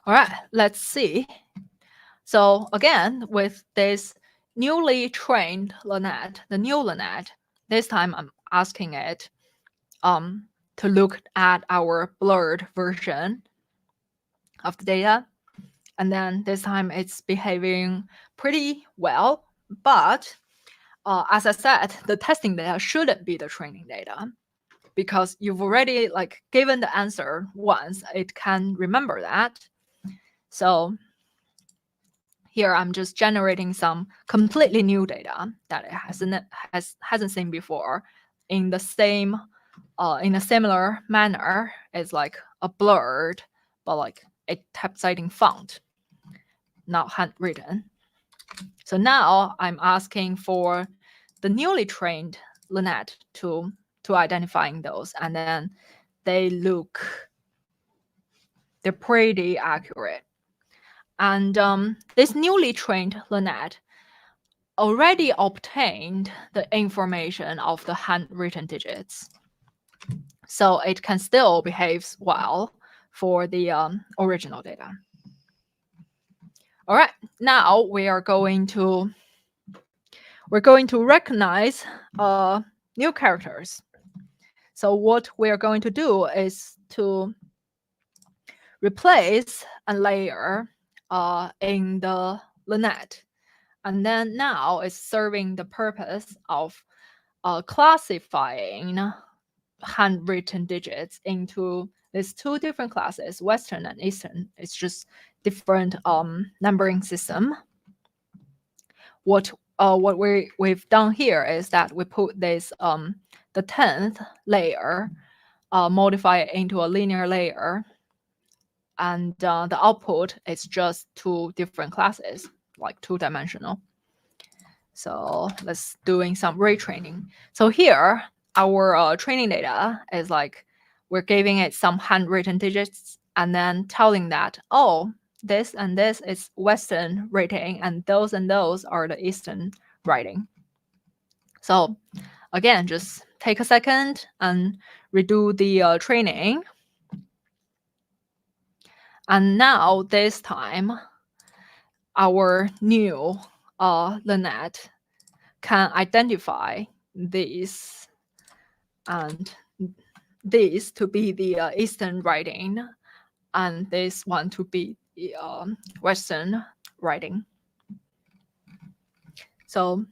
All right, let's see. So again, with this newly trained LeNet, the new LeNet, this time I'm asking it to look at our blurred version of the data. And then this time it's behaving pretty well. But as I said, the testing data shouldn't be the training data, because you've already like given the answer once. It can remember that. So here I'm just generating some completely new data that it hasn't seen before in the same in a similar manner. It's like a blurred, but like a typesetting font, not handwritten. So now I'm asking for the newly trained LeNet to identifying those, and then they're pretty accurate. And this newly trained LeNet already obtained the information of the handwritten digits. So it can still behave well for the original data. All right, now we're going to recognize new characters. So what we're going to do is to replace a layer in the LeNet. And then now it's serving the purpose of classifying handwritten digits into these two different classes, Western and Eastern. It's just different numbering system. What we've done here is that we put this the 10th layer, modify it into a linear layer, and the output is just two different classes, like two-dimensional. So let's doing some retraining. So here, our training data is like we're giving it some handwritten digits and then telling that, oh, this and this is Western writing and those are the Eastern writing. So again, just take a second and redo the training. And now this time, our new LeNet can identify these and this to be the Eastern writing and this one to be the Western writing. So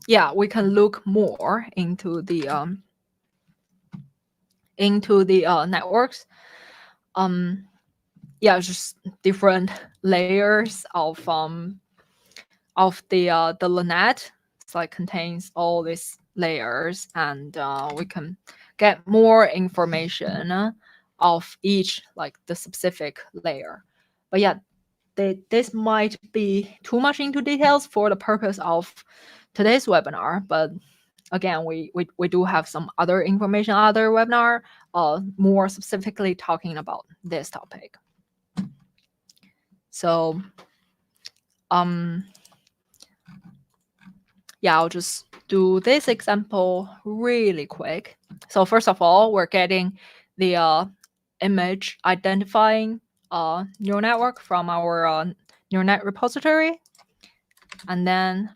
yeah, we can look more into the networks. Yeah, just different layers of the LeNet. It's like contains all these layers, and we can get more information of each, like the specific layer. But yeah, this might be too much into details for the purpose of today's webinar. But again, we do have some other information, other webinar, more specifically talking about this topic. So yeah, I'll just do this example really quick. So first of all, we're getting the image identifying neural network from our neural net repository. And then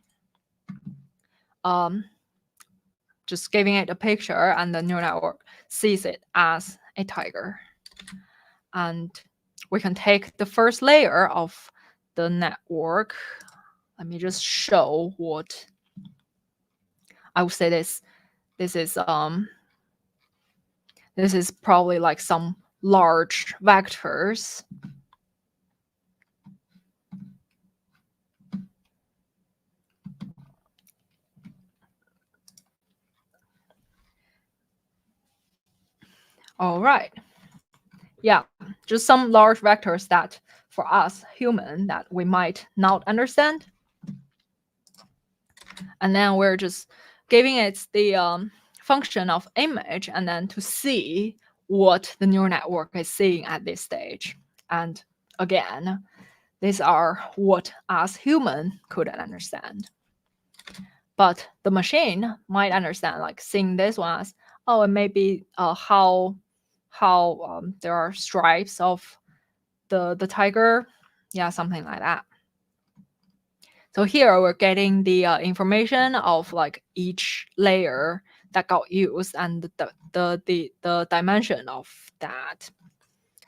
just giving it a picture, and the neural network sees it as a tiger. And we can take the first layer of the network. Let me just show what I would say. This is probably like some large vectors. All right. Yeah, just some large vectors that for us human that we might not understand. And then we're just giving it the function of image, and then to see what the neural network is seeing at this stage. And again, these are what us human couldn't understand. But the machine might understand, like seeing this one as, oh, it may be how there are stripes of the tiger. Yeah, something like that. So here we're getting the information of like each layer that got used and the dimension of that.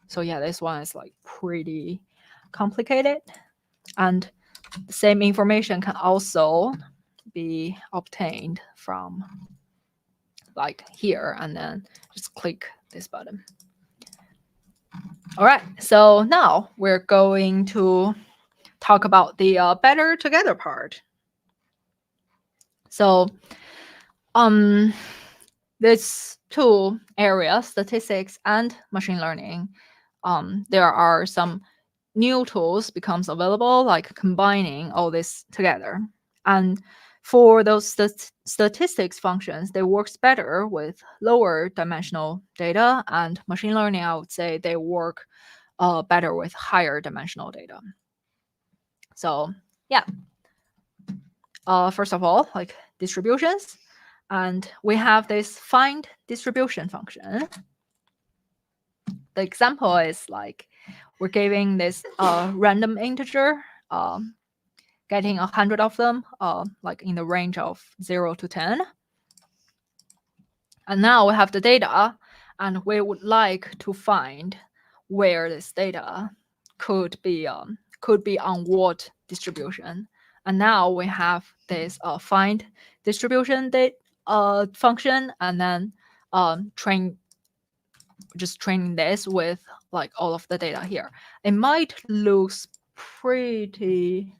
So yeah, this one is like pretty complicated. And the same information can also be obtained from like here, and then just click this button. All right, so now we're going to talk about the better together part. So there's two areas, statistics and machine learning. There are some new tools becomes available, like combining all this together. And for those statistics functions, they works better with lower dimensional data, and machine learning, I would say they work better with higher dimensional data. So yeah, first of all, like distributions, and we have this find distribution function. The example is like we're giving this random integer, getting 100 of them, like in the range of 0 to 10. And now we have the data, and we would like to find where this data could be on what distribution. And now we have this find distribution function, and then training this with like all of the data here. It might look pretty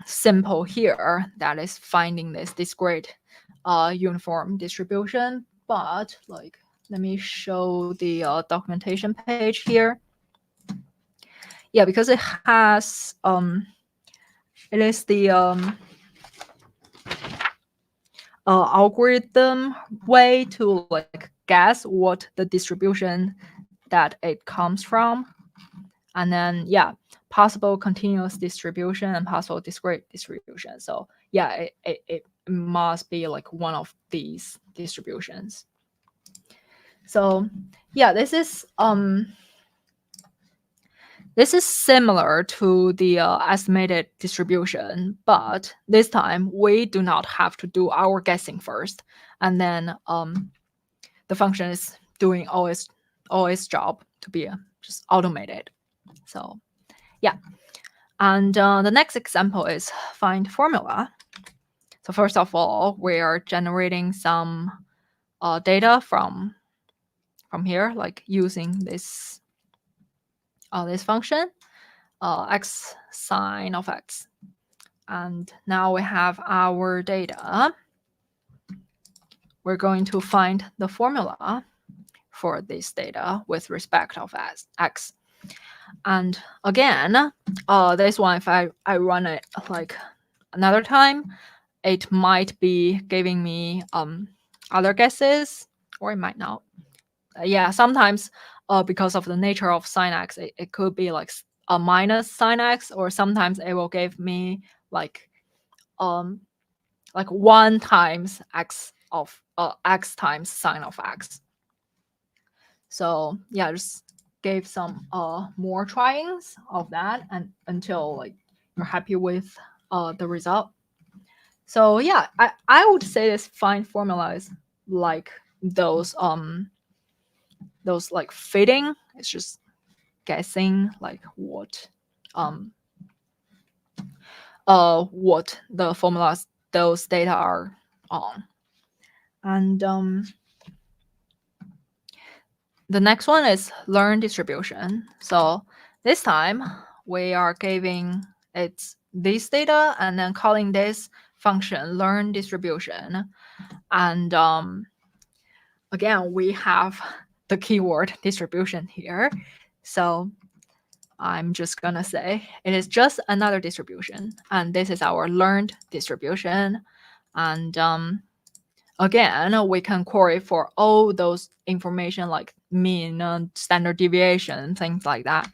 simple here, that is finding this discrete uniform distribution, but like let me show the documentation page here. Yeah, because it has it is the algorithm way to like guess what the distribution that it comes from, and then yeah, possible continuous distribution and possible discrete distribution. So yeah, it must be like one of these distributions. So yeah, this is similar to the estimated distribution, but this time we do not have to do our guessing first, and then the function is doing all its job to be just automated. So yeah, and the next example is find formula. So first of all, we are generating some data from here, like using this function, x sine of x. And now we have our data. We're going to find the formula for this data with respect of x. And again, this one, if I run it like another time, it might be giving me other guesses, or it might not. Yeah, sometimes because of the nature of sine x, it could be like a minus sine x, or sometimes it will give me like 1 times x of x times sine of x. So yeah, just gave some more tryings of that, and until like you're happy with the result. So yeah, I would say this find formula is like those like fitting. It's just guessing like what the formulas those data are on. And the next one is learn distribution. So this time we are giving it this data and then calling this function learn distribution. And again, we have the keyword distribution here. So I'm just gonna say it is just another distribution, and this is our learned distribution. And again, we can query for all those information like mean, standard deviation, things like that.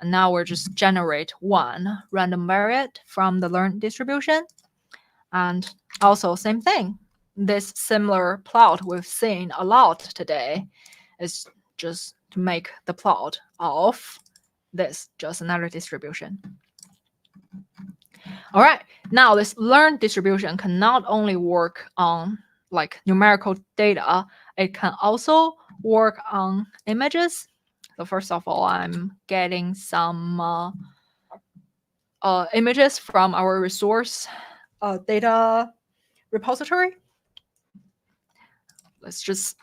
And now we're just generate one random variate from the learned distribution. And also same thing. This similar plot we've seen a lot today is just to make the plot of this, just another distribution. All right, now this learned distribution can not only work on like numerical data, it can also work on images. So first of all, I'm getting some images from our resource data repository. Let's just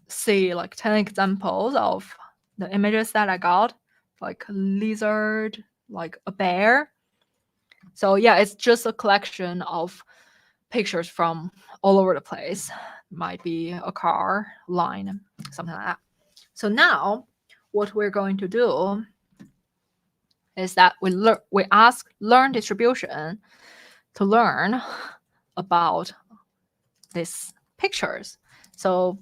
see like 10 examples of the images that I got, like a lizard, like a bear. So yeah, it's just a collection of pictures from all over the place. Might be a car, line, something like that. So now what we're going to do is that we ask learn distribution to learn about these pictures. So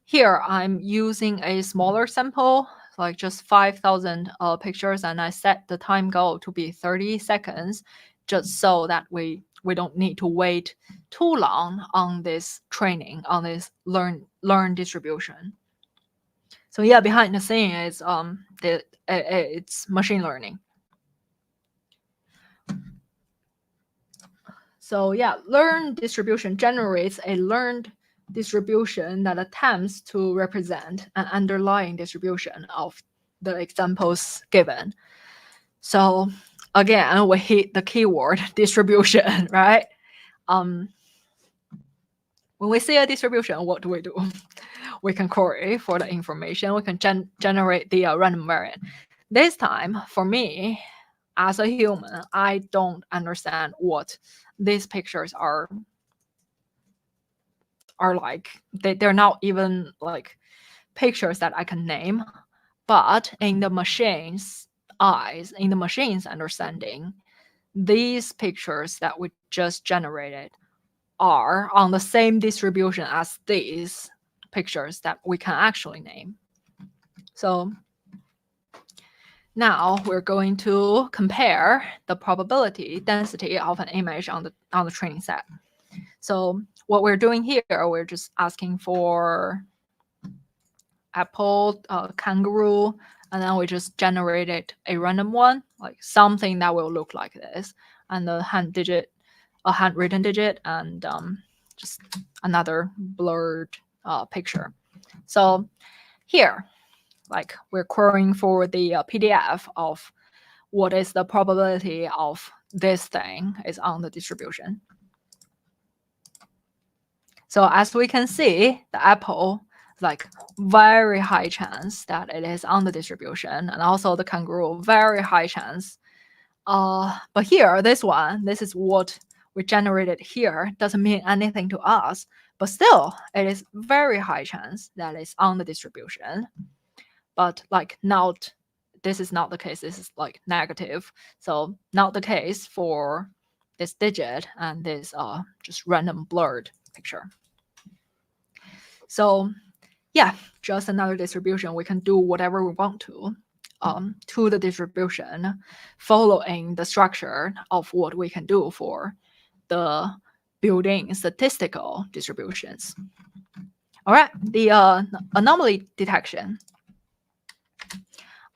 here I'm using a smaller sample, like just 5,000 pictures, and I set the time goal to be 30 seconds, just so that we don't need to wait too long on this training, on this learn distribution. So yeah, behind the scene is it's machine learning. So yeah, learn distribution generates a learned distribution that attempts to represent an underlying distribution of the examples given. So again, we hit the keyword distribution, right? When we see a distribution, what do? We can query for the information. We can generate the random variant. This time, for me, as a human, I don't understand what these pictures are like. They're not even like pictures that I can name, but in the machines eyes in the machine's understanding, these pictures that we just generated are on the same distribution as these pictures that we can actually name. So now we're going to compare the probability density of an image on the training set. So what we're doing here, we're just asking for apple, kangaroo, and then we just generated a random one, like something that will look like this, and a handwritten digit, and just another blurred picture. So here, like we're querying for the PDF of what is the probability of this thing is on the distribution. So as we can see, the apple is like very high chance that it is on the distribution, and also the kangaroo, very high chance. But here, this is what we generated here, doesn't mean anything to us, but still, it is very high chance that it's on the distribution. But like this is not the case, this is like negative. So not the case for this digit and this just random blurred picture. So yeah, just another distribution. We can do whatever we want to the distribution, following the structure of what we can do for the building statistical distributions. All right, the anomaly detection.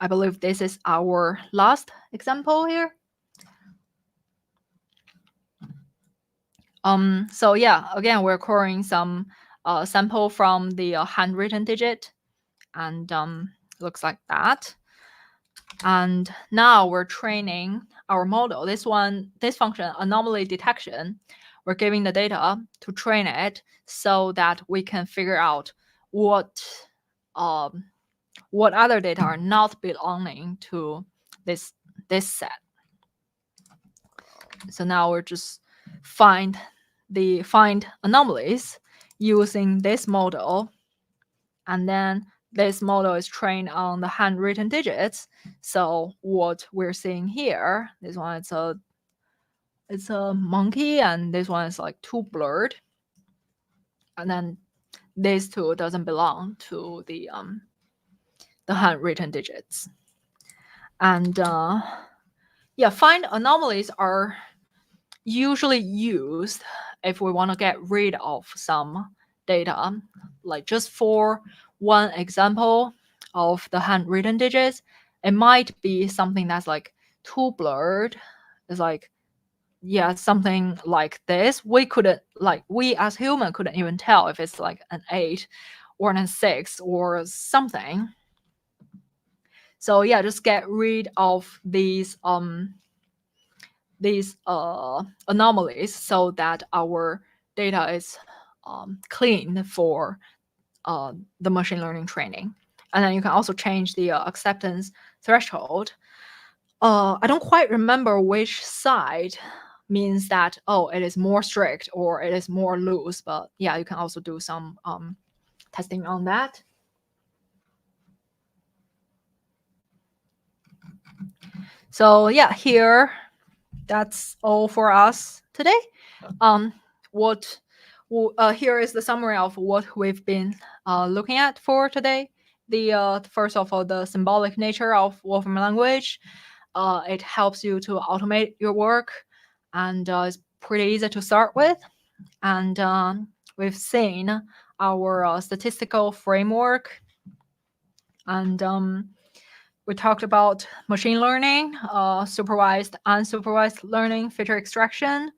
I believe this is our last example here. So yeah, again, we're querying some sample from the handwritten digit, and looks like that. And now we're training our model. This function, anomaly detection, we're giving the data to train it so that we can figure out what other data are not belonging to this set. So now we're just find anomalies using this model, and then this model is trained on the handwritten digits. So what we're seeing here, this one it's a monkey, and this one is like too blurred, and then these two doesn't belong to the handwritten digits. And yeah, find anomalies are usually used if we want to get rid of some data. Like just for one example of the handwritten digits, it might be something that's like too blurred. It's like, yeah, something like this. We as human couldn't even tell if it's like an 8 or an 6 or something. So yeah, just get rid of these anomalies so that our data is clean for the machine learning training. And then you can also change the acceptance threshold. I don't quite remember which side means that, oh, it is more strict or it is more loose, but yeah, you can also do some testing on that. So yeah, here, that's all for us today. Here is the summary of what we've been looking at for today. The first of all, the symbolic nature of Wolfram language. It helps you to automate your work, and it's pretty easy to start with. And we've seen our statistical framework, and we talked about machine learning, supervised, unsupervised learning, feature extraction,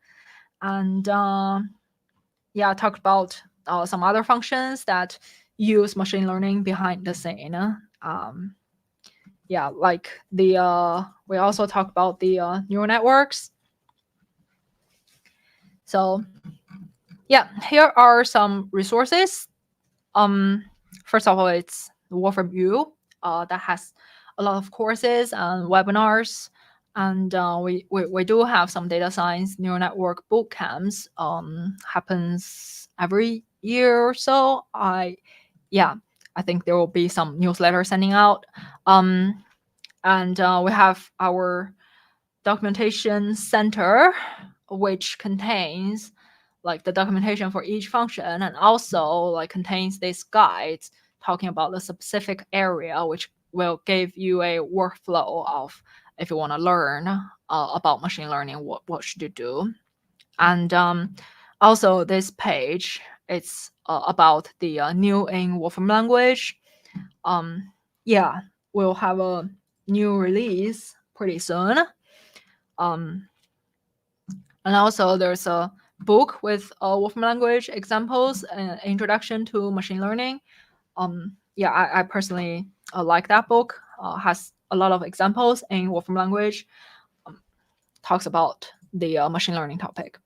and yeah, talked about some other functions that use machine learning behind the scene. Yeah, like we also talked about the neural networks. So yeah, here are some resources. First of all, it's the Wolfram U that has a lot of courses and webinars, and we do have some data science neural network boot camps. Happens every year or so. I think there will be some newsletter sending out. And we have our documentation center, which contains like the documentation for each function, and also like contains these guides talking about the specific area, which will give you a workflow of if you want to learn about machine learning, what should you do. And also this page, it's about the new in Wolfram Language. Yeah, we'll have a new release pretty soon. And also there's a book with Wolfram Language examples and introduction to machine learning. Yeah, I personally like that book. Has a lot of examples in Wolfram Language. Talks about the machine learning topic.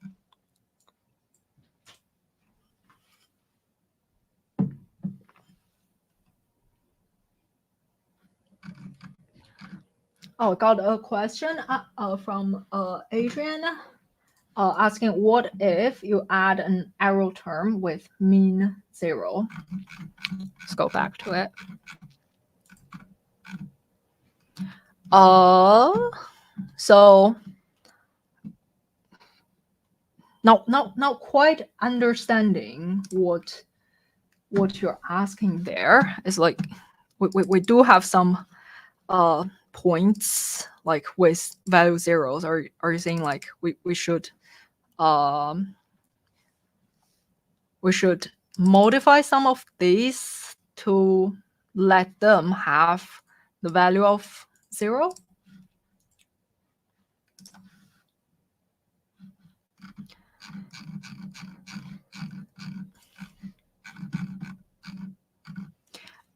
Oh, got a question from Adrian asking, what if you add an arrow term with mean 0? Let's go back to it. So not quite understanding what you're asking there. Is like we do have some points like with value zeros. Are you saying like we should modify some of these to let them have the value of 0?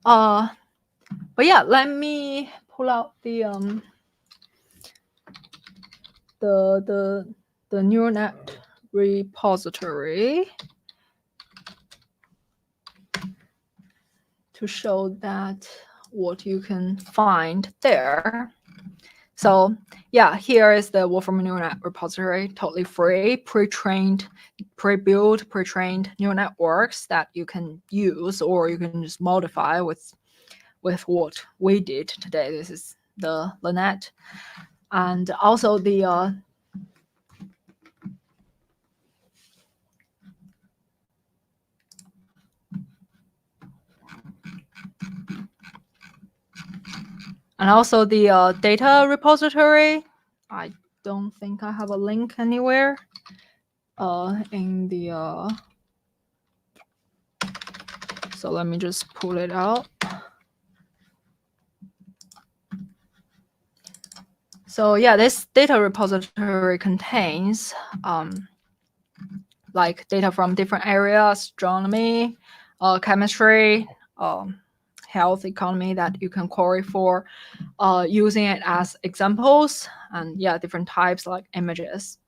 But yeah, let me pull out the neural net repository to show that what you can find there. So yeah, here is the Wolfram neural net repository, totally free, pre-trained, pre-built, pre-trained neural networks that you can use, or you can just modify with what we did today. This is the net, and also the data repository. I don't think I have a link anywhere in the so let me just pull it out. So yeah, this data repository contains like data from different areas, astronomy, chemistry, health, economy, that you can query for using it as examples, and yeah, different types like images.